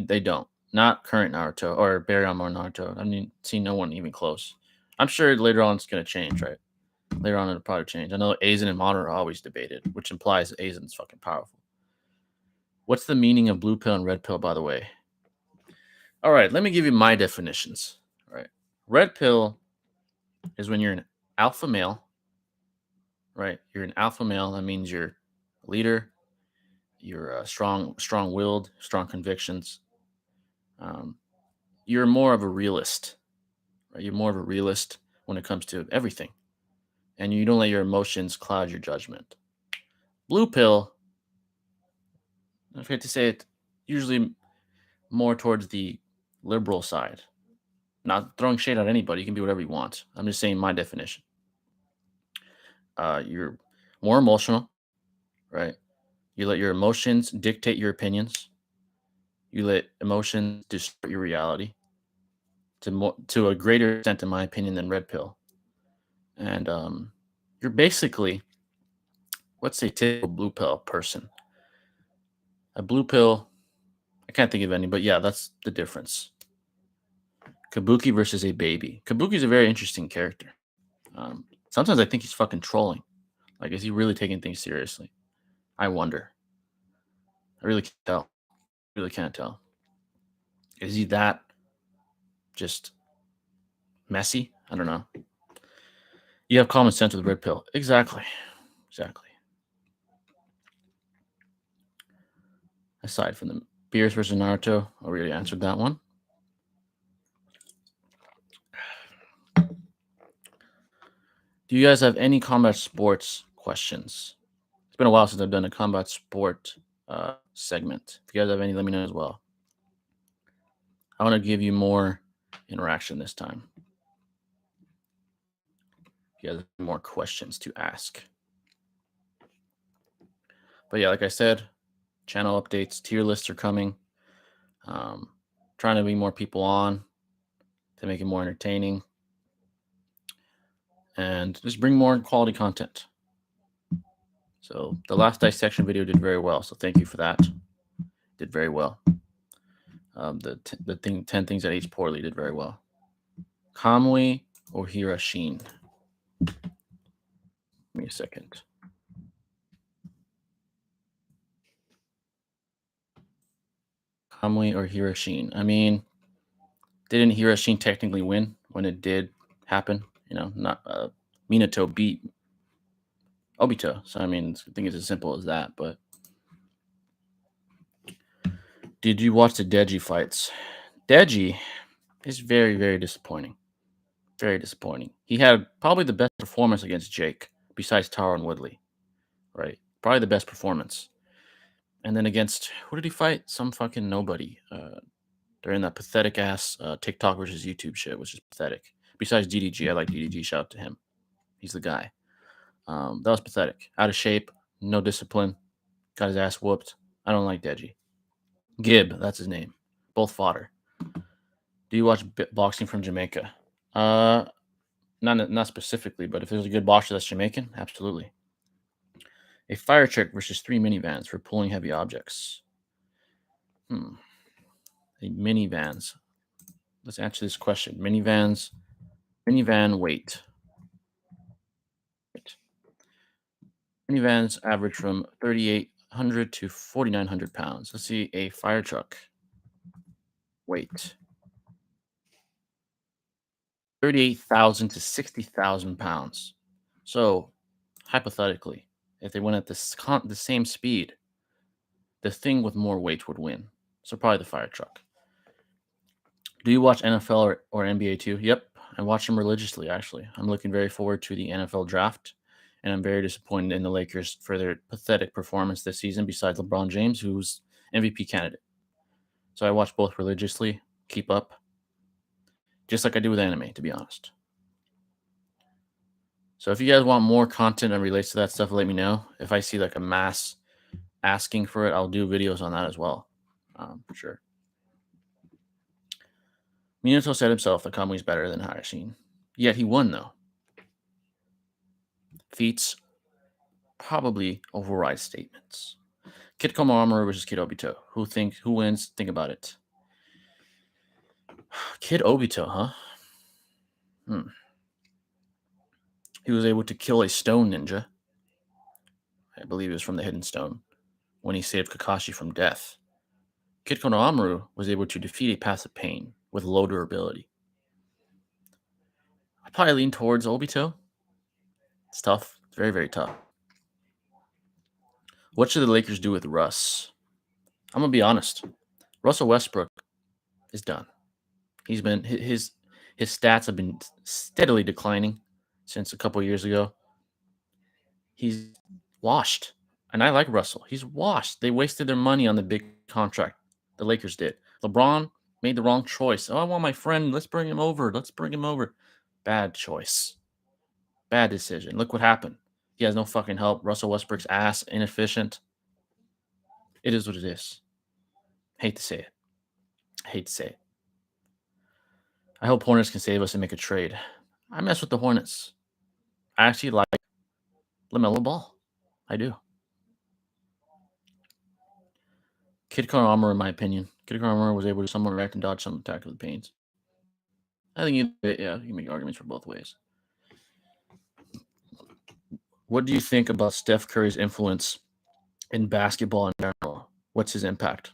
They don't. Not current Naruto or Bergamo or Naruto. I mean, see no one even close. I'm sure later on it's gonna change, right? Later on it'll probably change. I know Aizen and Madara are always debated, which implies Aizen's fucking powerful. What's the meaning of blue pill and red pill, by the way? All right, let me give you my definitions. All right. Red pill is when you're an alpha male, right? You're an alpha male. That means you're a leader. You're strong-willed, strong convictions. Um, you're more of a realist, right? You're more of a realist when it comes to everything, and you don't let your emotions cloud your judgment. Blue pill, I'm afraid to say it, usually more towards the liberal side. Not throwing shade at anybody. You can be whatever you want. I'm just saying my definition. You're more emotional, right? You let your emotions dictate your opinions. You let emotions distort your reality to a greater extent, in my opinion, than red pill. And you're basically, let's say, typical blue pill person. A blue pill, I can't think of any, but yeah, that's the difference. Kabuki versus a baby. Kabuki's a very interesting character. Sometimes I think he's fucking trolling. Like, is he really taking things seriously? I wonder. I really can't tell. Really can't tell. Is he that just messy? I don't know. You have common sense with red pill. Exactly. Exactly. Aside from the Beerus versus Naruto, I already answered that one. Do you guys have any combat sports questions? It's been a while since I've done a combat sport segment. If you guys have any, let me know as well. I want to give you more interaction this time. If you guys have more questions to ask. But yeah, like I said, channel updates, tier lists are coming. Trying to bring more people on to make it more entertaining and just bring more quality content. So the last dissection video did very well. So thank you for that. Did very well. The 10 things that age poorly did very well. Kamui or Hirashin? Give me a second. Kamui or Hirashin? I mean, didn't Hirashin technically win when it did happen? You know, not Minato beat Obito. So I mean, I think it's as simple as that. But did you watch the Deji fights? Deji is very, very disappointing. Very disappointing. He had probably the best performance against Jake, besides Taro and Woodley. Right? Probably the best performance. And then against who did he fight? Some fucking nobody. During that pathetic ass TikTok versus YouTube shit, which is pathetic. Besides DDG, I like DDG. Shout out to him. He's the guy. That was pathetic. Out of shape, no discipline, got his ass whooped. I don't like Deji. Gibb, that's his name. Both fodder. Do you watch boxing from Jamaica? Not specifically, but if there's a good boxer that's Jamaican, absolutely. A fire truck versus 3 minivans for pulling heavy objects. A minivans. Let's answer this question. Minivan weight. Minivans average from 3,800 to 4,900 pounds. Let's see a fire truck weight. 38,000 to 60,000 pounds. So, hypothetically, if they went at the same speed, the thing with more weight would win. So, probably the fire truck. Do you watch NFL or NBA too? Yep, I watch them religiously, actually. I'm looking very forward to the NFL draft, and I'm very disappointed in the Lakers for their pathetic performance this season, besides LeBron James, who's MVP candidate. So I watch both religiously, keep up, just like I do with anime, to be honest. So if you guys want more content that relates to that stuff, let me know. If I see like a mass asking for it, I'll do videos on that as well, for sure. Minato said himself that Kamui's better than Hayashin. Yet he won, though. Feats probably override statements. Kid Komoamaru versus Kid Obito. Who wins? Think about it. Kid Obito, huh? He was able to kill a stone ninja. I believe it was from the Hidden Stone when he saved Kakashi from death. Kid Konohamaru was able to defeat a passive pain with low durability. I probably lean towards Obito. It's tough. It's very, very tough. What should the Lakers do with Russ? I'm gonna be honest. Russell Westbrook is done. He's been his stats have been steadily declining since a couple years ago. He's washed. And I like Russell. He's washed. They wasted their money on the big contract. The Lakers did. LeBron made the wrong choice. Oh, I want my friend. Let's bring him over. Let's bring him over. Bad choice. Bad decision. Look what happened. He has no fucking help. Russell Westbrook's ass, inefficient. It is what it is. Hate to say it. Hate to say it. I hope Hornets can save us and make a trade. I mess with the Hornets. I actually like LaMelo Ball. I do. Kid Konohamaru, in my opinion. Kid Konohamaru was able to somewhat react and dodge some attack of the pains. I think you can make arguments for both ways. What do you think about Steph Curry's influence in basketball in general? What's his impact?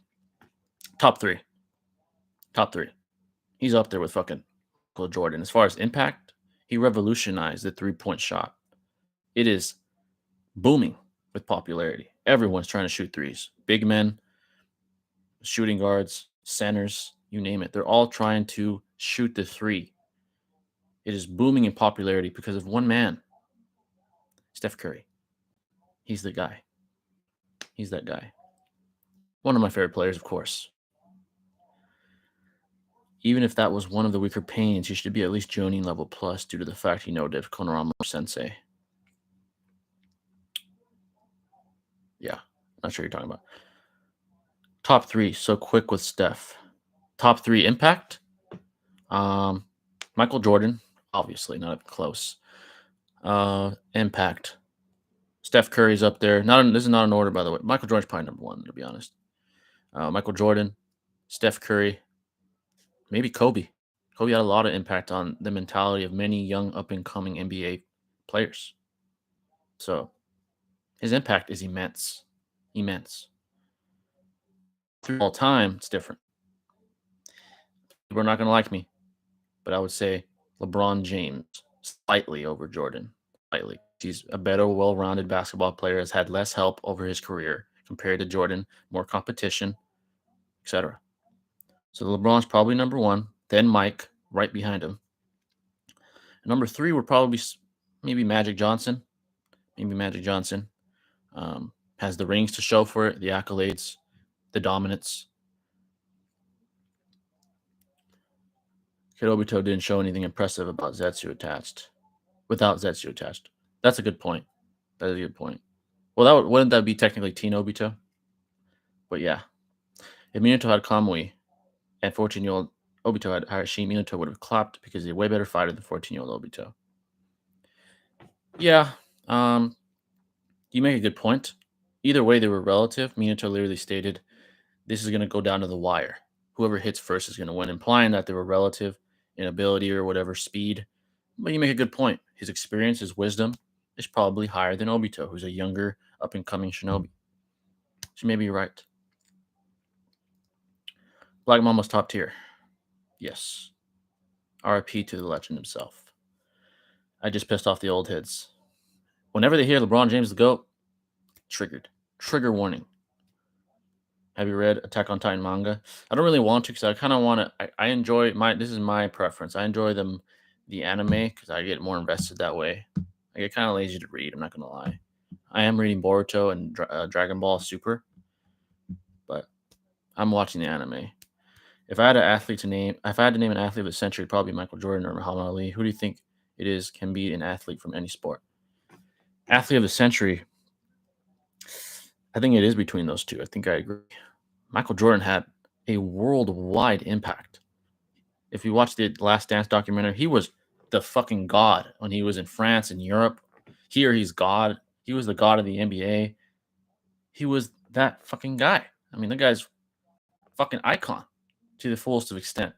Top three. Top three. He's up there with fucking Michael Jordan. As far as impact, he revolutionized the three-point shot. It is booming with popularity. Everyone's trying to shoot threes. Big men, shooting guards, centers, you name it. They're all trying to shoot the three. It is booming in popularity because of one man, Steph Curry. He's the guy. He's that guy. One of my favorite players, of course. Even if that was one of the weaker pains, he should be at least Jonin level plus due to the fact he no-div Konorama Sensei. Yeah, not sure what you're talking about. Top three, so quick with Steph. Top three impact. Michael Jordan, obviously, not even close. Impact. Steph Curry's up there. This is not an order, by the way. Michael Jordan's probably number one, to be honest. Michael Jordan, Steph Curry, maybe Kobe. Kobe had a lot of impact on the mentality of many young up-and-coming NBA players. So his impact is immense. Immense. Through all time, it's different. People are not going to like me, but I would say LeBron James slightly over Jordan. Slightly. He's a better, well-rounded basketball player, has had less help over his career compared to Jordan, more competition, etc. So LeBron's probably number one, then Mike right behind him. Number three would probably be maybe Magic Johnson. Maybe Magic Johnson has the rings to show for it, the accolades, the dominance. Kid Obito didn't show anything impressive about Zetsu attached. Without Zetsu attached. That's a good point. That is a good point. Well, wouldn't that be technically Teen Obito? But yeah. If Minato had Kamui and 14-year-old Obito had Harashi, Minato would have clapped because he's a way better fighter than 14-year-old Obito. Yeah. You make a good point. Either way, they were relative. Minato literally stated, this is going to go down to the wire. Whoever hits first is going to win, implying that they were relative in ability or whatever speed. But you make a good point. His experience, his wisdom is probably higher than Obito, who's a younger, up-and-coming shinobi. So maybe you're right. Black Mama's top tier. Yes. RIP to the legend himself. I just pissed off the old heads. Whenever they hear LeBron James the GOAT, triggered. Trigger warning. Have you read Attack on Titan manga? I don't really want to because I kind of want to. I enjoy my. This is my preference. I enjoy the anime because I get more invested that way. I get kind of lazy to read. I'm not gonna lie. I am reading Boruto and Dragon Ball Super, but I'm watching the anime. If I had to name an athlete of the century, probably Michael Jordan or Muhammad Ali. Who do you think it is can be an athlete from any sport? Athlete of the century. I think it is between those two. I think I agree. Michael Jordan had a worldwide impact. If you watch the Last Dance documentary, he was the fucking god when he was in France and Europe. Here he's god. He was the god of the NBA. He was that fucking guy. I mean, the guy's fucking icon to the fullest of extent.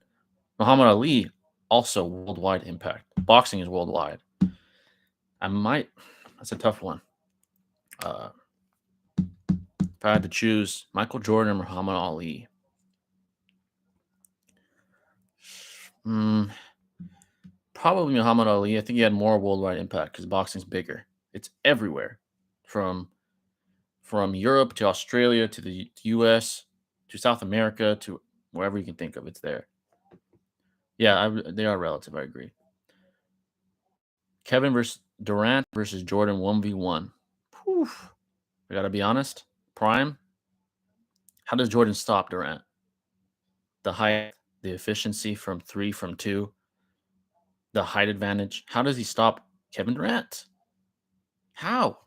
Muhammad Ali, also worldwide impact. Boxing is worldwide. That's a tough one. If I had to choose Michael Jordan or Muhammad Ali, probably Muhammad Ali. I think he had more worldwide impact because boxing's bigger. It's everywhere, from Europe to Australia to the U.S. to South America to wherever you can think of. It's there. Yeah, they are relative. I agree. Kevin versus Durant versus Jordan 1v1. I gotta be honest. Prime. How does Jordan stop Durant? The height, the efficiency from three, from two, the height advantage. How does he stop Kevin Durant? How?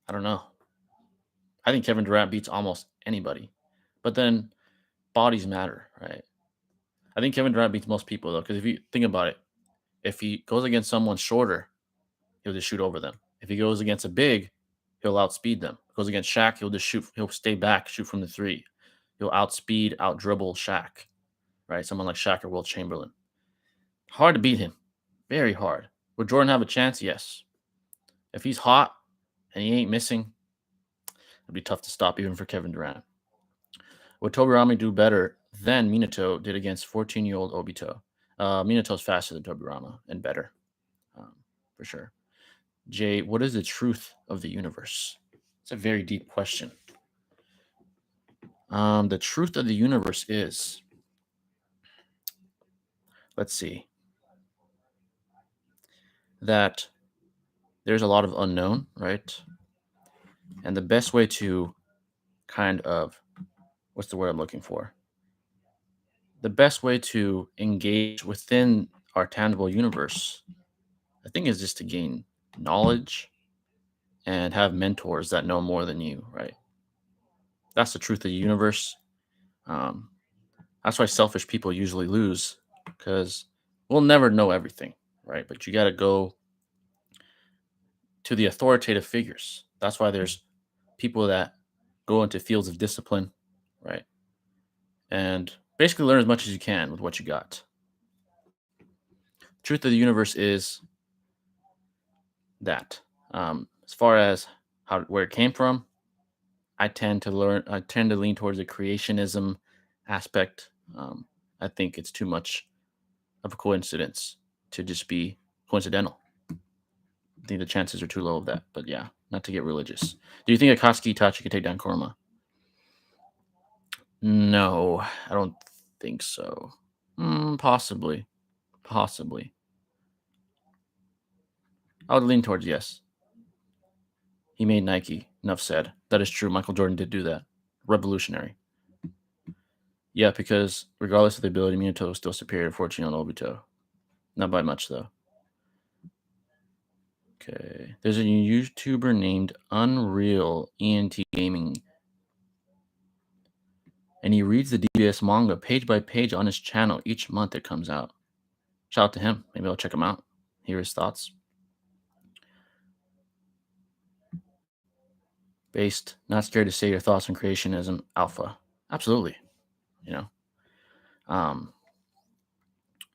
I don't know. I think Kevin Durant beats almost anybody. But then bodies matter, right? I think Kevin Durant beats most people though, because if you think about it, if he goes against someone shorter, he'll just shoot over them. If he goes against a big, he'll outspeed them. If he goes against Shaq, he'll just shoot. He'll stay back, shoot from the three. He'll outspeed, out dribble Shaq, right? Someone like Shaq or Will Chamberlain. Hard to beat him, very hard. Would Jordan have a chance? Yes. If he's hot and he ain't missing, it'd be tough to stop even for Kevin Durant. Would Tobirama do better than Minato did against 14-year-old Obito? Minato's faster than Tobirama and better, for sure. Jay, what is the truth of the universe? It's a very deep question. The truth of the universe is, let's see, that there's a lot of unknown, right? And the best way to kind of, what's the word I'm looking for? The best way to engage within our tangible universe, I think, is just to gain knowledge and have mentors that know more than you, right? That's the truth of the universe. That's why selfish people usually lose, because we'll never know everything, right? But you got to go to the authoritative figures. That's why there's people that go into fields of discipline, right? And basically learn as much as you can with what you got. Truth of the universe is that, as far as where it came from, I tend to lean towards the creationism aspect. I think it's too much of a coincidence to just be coincidental. I think the chances are too low of that. But yeah, not to get religious. Do you think Akatsuki Itachi can take down Kurama? No, I don't think so. Possibly. Possibly. I would lean towards yes. He made Nike. Enough said. That is true. Michael Jordan did do that. Revolutionary. Yeah, because regardless of the ability, Minato was still superior to 14 on Obito. Not by much, though. Okay. There's a YouTuber named Unreal ENT Gaming, and he reads the DBS manga page by page on his channel each month it comes out. Shout out to him. Maybe I'll check him out. Hear his thoughts. Based, not scared to say your thoughts on creationism, alpha. Absolutely. You know.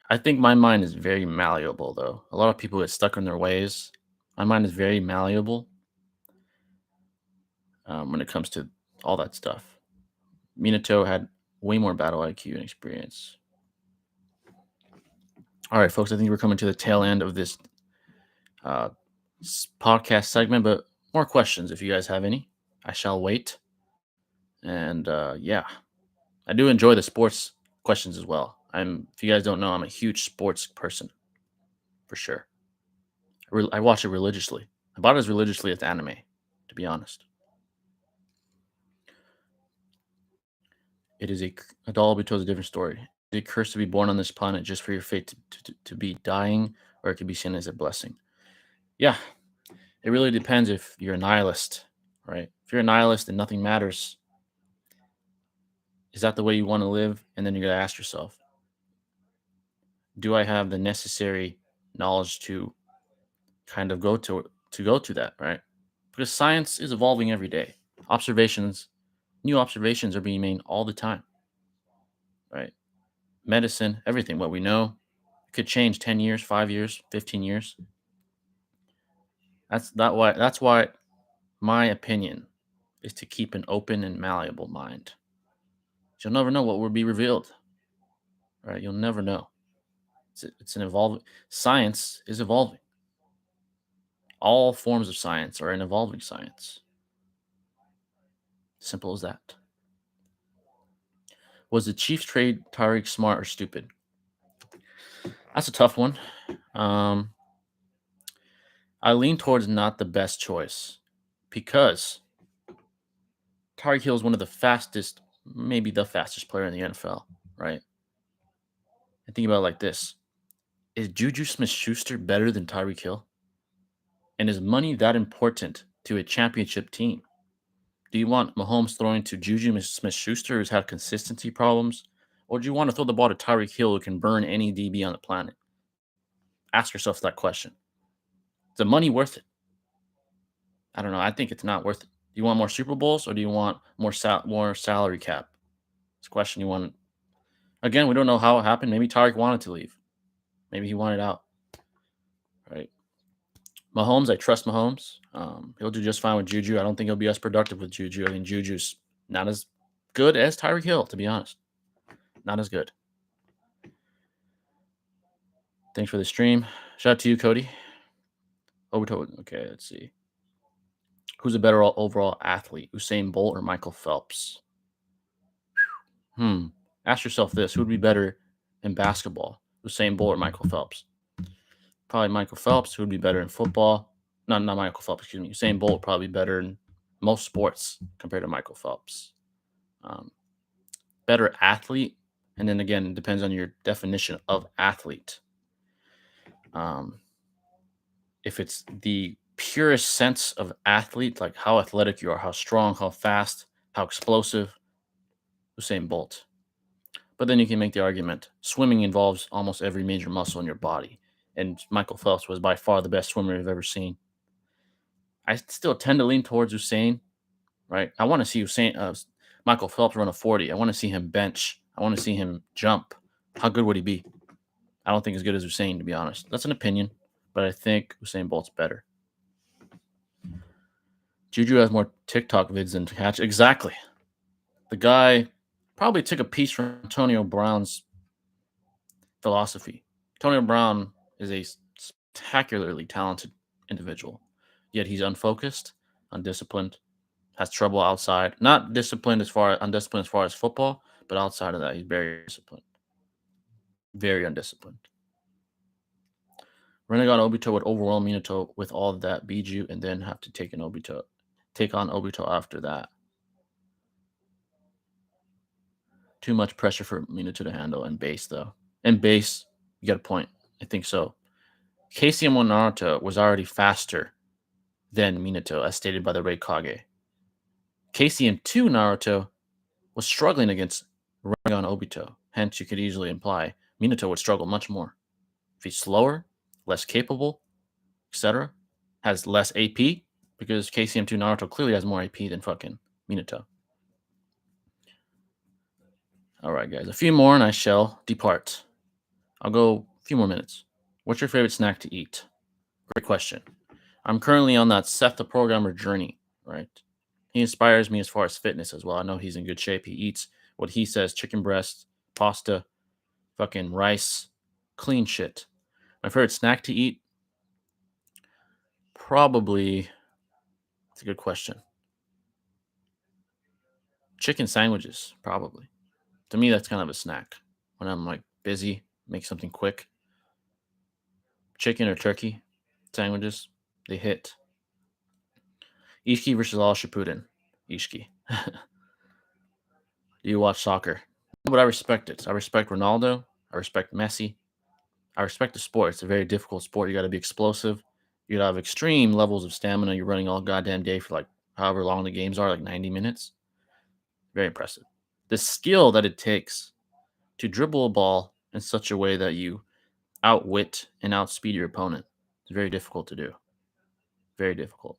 I think my mind is very malleable, though. A lot of people get stuck in their ways. My mind is very malleable when it comes to all that stuff. Minato had way more battle IQ and experience. All right, folks, I think we're coming to the tail end of this uh, podcast segment, but more questions if you guys have any. I shall wait. And yeah, I do enjoy the sports questions as well. If you guys don't know, I'm a huge sports person for sure. I watch it religiously, about as religiously as anime, to be honest. It is a doll betrothed a different story. Is it cursed to be born on this planet just for your fate to be dying, or it could be seen as a blessing? Yeah, it really depends if you're a nihilist, right? If you're a nihilist and nothing matters, is that the way you want to live? And then you got to ask yourself, do I have the necessary knowledge to kind of go to that, right? Because science is evolving every day. Observations, new observations are being made all the time, right? Medicine, everything, what we know could change 10 years, 5 years, 15 years. That's why my opinion is to keep an open and malleable mind. You'll never know what will be revealed, right? You'll never know. It's an evolving science is evolving. All forms of science are an evolving science. Simple as that. Was the Chiefs trade Tyreek smart or stupid? That's a tough one. Um, I lean towards not the best choice because Tyreek Hill is one of the fastest, maybe the fastest player in the NFL, right? And think about it like this: is Juju Smith-Schuster better than Tyreek Hill? And is money that important to a championship team? Do you want Mahomes throwing to Juju Smith-Schuster, who's had consistency problems, or do you want to throw the ball to Tyreek Hill, who can burn any DB on the planet? Ask yourself that question. Is the money worth it? I don't know. I think it's not worth it. Do you want more Super Bowls, or do you want more salary cap? It's a question you want. Again, we don't know how it happened. Maybe Tyreek wanted to leave. Maybe he wanted out. Right. Mahomes, I trust Mahomes. He'll do just fine with Juju. I don't think he'll be as productive with Juju. I think Juju's not as good as Tyreek Hill, to be honest. Not as good. Thanks for the stream. Shout out to you, Cody. Obito. Okay, let's see. Who's a better overall athlete, Usain Bolt or Michael Phelps? Ask yourself this: who would be better in basketball, Usain Bolt or Michael Phelps? Probably Michael Phelps. Who would be better in football? No, not Michael Phelps. Excuse me. Usain Bolt probably better in most sports compared to Michael Phelps. Um, better athlete, and then again, it depends on your definition of athlete. If it's the purest sense of athlete, like how athletic you are, how strong, how fast, how explosive, Usain Bolt. But then you can make the argument swimming involves almost every major muscle in your body. And Michael Phelps was by far the best swimmer I've ever seen. I still tend to lean towards Usain, right? I want to see Michael Phelps run a 40. I want to see him bench. I want to see him jump. How good would he be? I don't think as good as Usain, to be honest. That's an opinion, but I think Usain Bolt's better. Juju has more TikTok vids than catch. Exactly. The guy probably took a piece from Antonio Brown's philosophy. Antonio Brown is a spectacularly talented individual, yet he's unfocused, undisciplined, has trouble outside. Not disciplined as far undisciplined as far as football, but outside of that, he's very disciplined, very undisciplined. Renegade Obito would overwhelm Minato with all of that Biju, and then have to take on Obito after that. Too much pressure for Minato to handle, and base though. And base, you got a point. I think so. KCM1 Naruto was already faster than Minato, as stated by the Red Kage. KCM2 Naruto was struggling against Rinnegan Obito. Hence, you could easily imply Minato would struggle much more. If he's slower, less capable, etc., has less AP, because KCM2 Naruto clearly has more AP than fucking Minato. All right, guys. A few more and I shall depart. I'll go a few more minutes. What's your favorite snack to eat? Great question. I'm currently on that Seth the Programmer journey, right? He inspires me as far as fitness as well. I know he's in good shape. He eats what he says: chicken breast, pasta, fucking rice, Clean shit. My favorite snack to eat? Probably, it's a good question. Chicken sandwiches, probably. To me, that's kind of a snack. When I'm like busy, make something quick. Chicken or turkey sandwiches, they hit. Ishiki versus All Shippuden. Ishiki. Do you watch soccer? But I respect it. I respect Ronaldo. I respect Messi. I respect the sport. It's a very difficult sport. You got to be explosive. You got to have extreme levels of stamina. You're running all goddamn day for like however long the games are, like 90 minutes. Very impressive. The skill that it takes to dribble a ball in such a way that you outwit and outspeed your opponent. It's very difficult to do. Very difficult.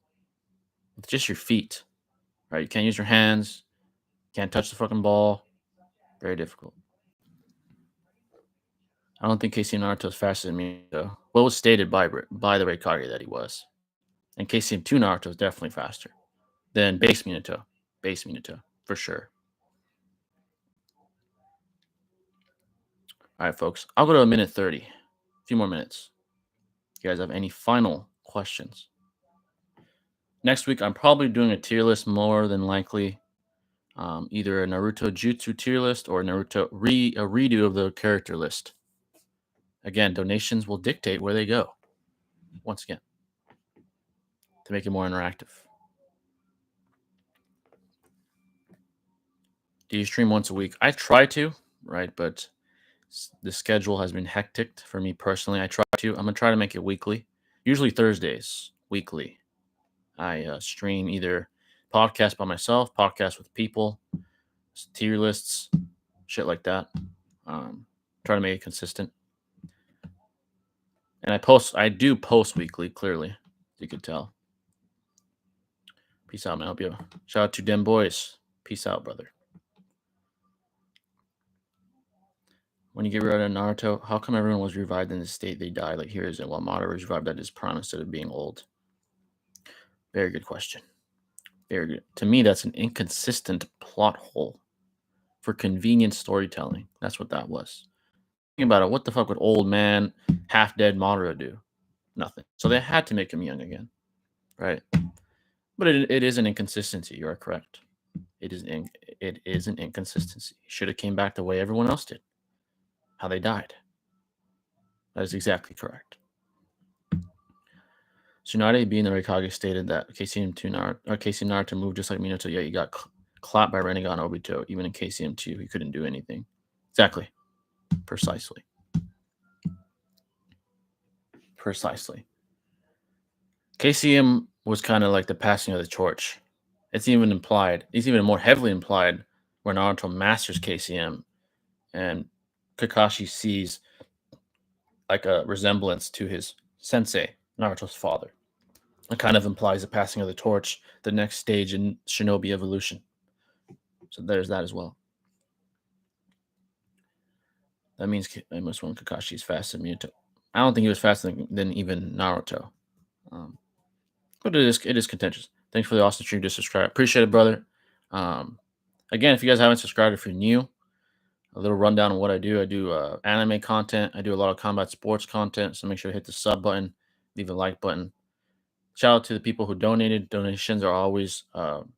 With just your feet, right? You can't use your hands. Can't touch the fucking ball. Very difficult. I don't think KC Naruto is faster than me, though. What was stated by the Red Kage that he was. And KCM2 Naruto is definitely faster than base Minato. Base Minato, for sure. All right, folks. I'll go to a minute 30. A few more minutes. You guys have any final questions? Next week, I'm probably doing a tier list more than likely. Either a Naruto Jutsu tier list or a redo of the character list. Again, donations will dictate where they go. Once again, to make it more interactive. Do you stream once a week? I try to, right? But the schedule has been hectic for me personally. I'm gonna try to make it weekly. Usually Thursdays, weekly. I stream either podcast by myself, podcast with people, tier lists, shit like that. Try to make it consistent. And I do post weekly, clearly, as you could tell. Peace out, man. I hope you. Shout out to Dem Boys. Peace out, brother. When you get rid of Naruto, how come everyone was revived in the state they died? Like here is it, while Madara was revived at his prime instead of being old. Very good question. Very good. To me, that's an inconsistent plot hole for convenient storytelling. That's what that was. Think about it. What the fuck would old man, half dead Madara do? Nothing. So they had to make him young again, right? But it is an inconsistency. You are correct. It is an inconsistency. Should have came back the way everyone else did. How they died. That is exactly correct. Tsunade being the Raikage stated that KCM2 moved just like Minato, yet he got clapped by Rinnegan Obito. Even in KCM2, he couldn't do anything. Exactly. Precisely. KCM was kind of like the passing of the torch. It's even implied. It's even more heavily implied where Naruto masters KCM and Kakashi sees like a resemblance to his sensei, Naruto's father. It kind of implies the passing of the torch, the next stage in shinobi evolution. So there's that as well. That means I must win Kakashi is faster than Minato. I don't think he was faster than even Naruto. But it is contentious. Thanks for the awesome stream to subscribe. Appreciate it, brother. Again, if you guys haven't subscribed, if you're new, a little rundown on what I do. I do anime content. I do a lot of combat sports content. So make sure to hit the sub button, leave a like button. Shout out to the people who donated. Donations are always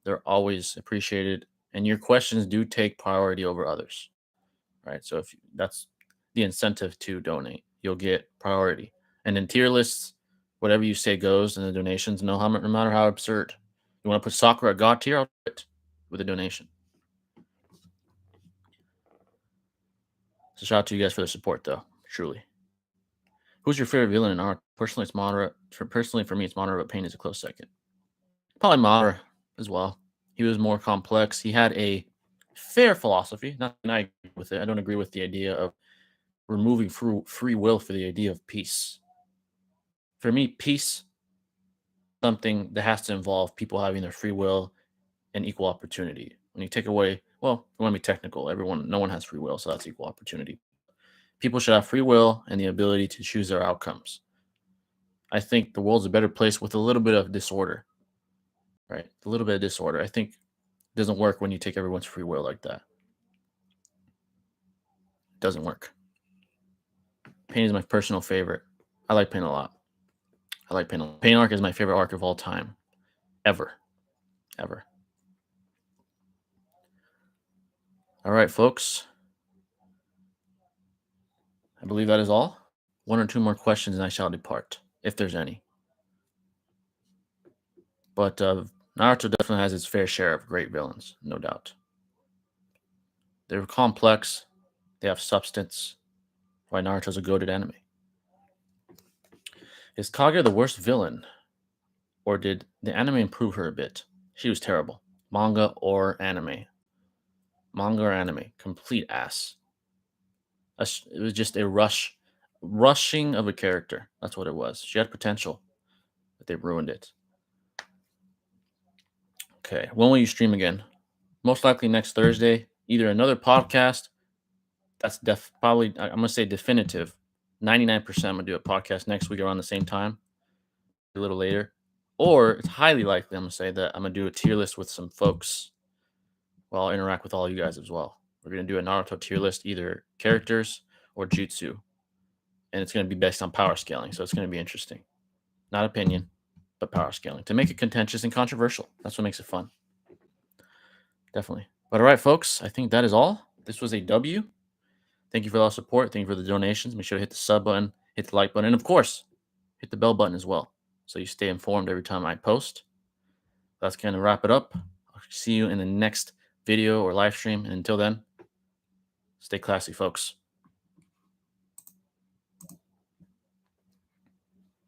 they're always appreciated, and your questions do take priority over others, right? So if that's the incentive to donate, you'll get priority. And in tier lists, whatever you say goes, and the donations, no matter how absurd. You want to put Sakura at God tier, I'll do it with a donation. So shout out to you guys for the support, though. Truly. Who's your favorite villain in art? Personally, it's Madara. Personally, for me, it's Madara, but Pain is a close second. Probably Madara as well. He was more complex. He had a fair philosophy. Not that I agree with it. I don't agree with the idea of removing free will for the idea of peace. For me, peace something that has to involve people having their free will and equal opportunity. When you take away, well, I want to be technical. No one has free will, so that's equal opportunity. People should have free will and the ability to choose their outcomes. I think the world's a better place with a little bit of disorder, right? A little bit of disorder. I think it doesn't work when you take everyone's free will like that. It doesn't work. Pain is my personal favorite. I like Pain a lot. Pain arc is my favorite arc of all time, ever, ever. All right, folks. I believe that is all. One or two more questions, and I shall depart, if there's any. But Naruto definitely has its fair share of great villains, no doubt. They're complex. They have substance. Why Naruto's a goated enemy. Is Kage the worst villain, or did the anime improve her a bit? She was terrible. Manga or anime? Manga or anime? Complete ass. It was just a rushing of a character. That's what it was. She had potential, but they ruined it. Okay, when will you stream again? Most likely next Thursday. Either another podcast. That's probably I'm gonna say definitive. 99% I'm gonna do a podcast next week around the same time, a little later. Or it's highly likely I'm gonna say that I'm gonna do a tier list with some folks. Well, I'll interact with all you guys as well. We're gonna do a Naruto tier list, either characters or jutsu, and it's gonna be based on power scaling. So it's gonna be interesting. Not opinion, but power scaling to make it contentious and controversial. That's what makes it fun. Definitely. But all right, folks, I think that is all. This was a W. Thank you for all the support. Thank you for the donations. Make sure to hit the sub button, hit the like button, and of course, hit the bell button as well, so you stay informed every time I post. That's going to wrap it up. I'll see you in the next video or live stream. And until then, stay classy, folks.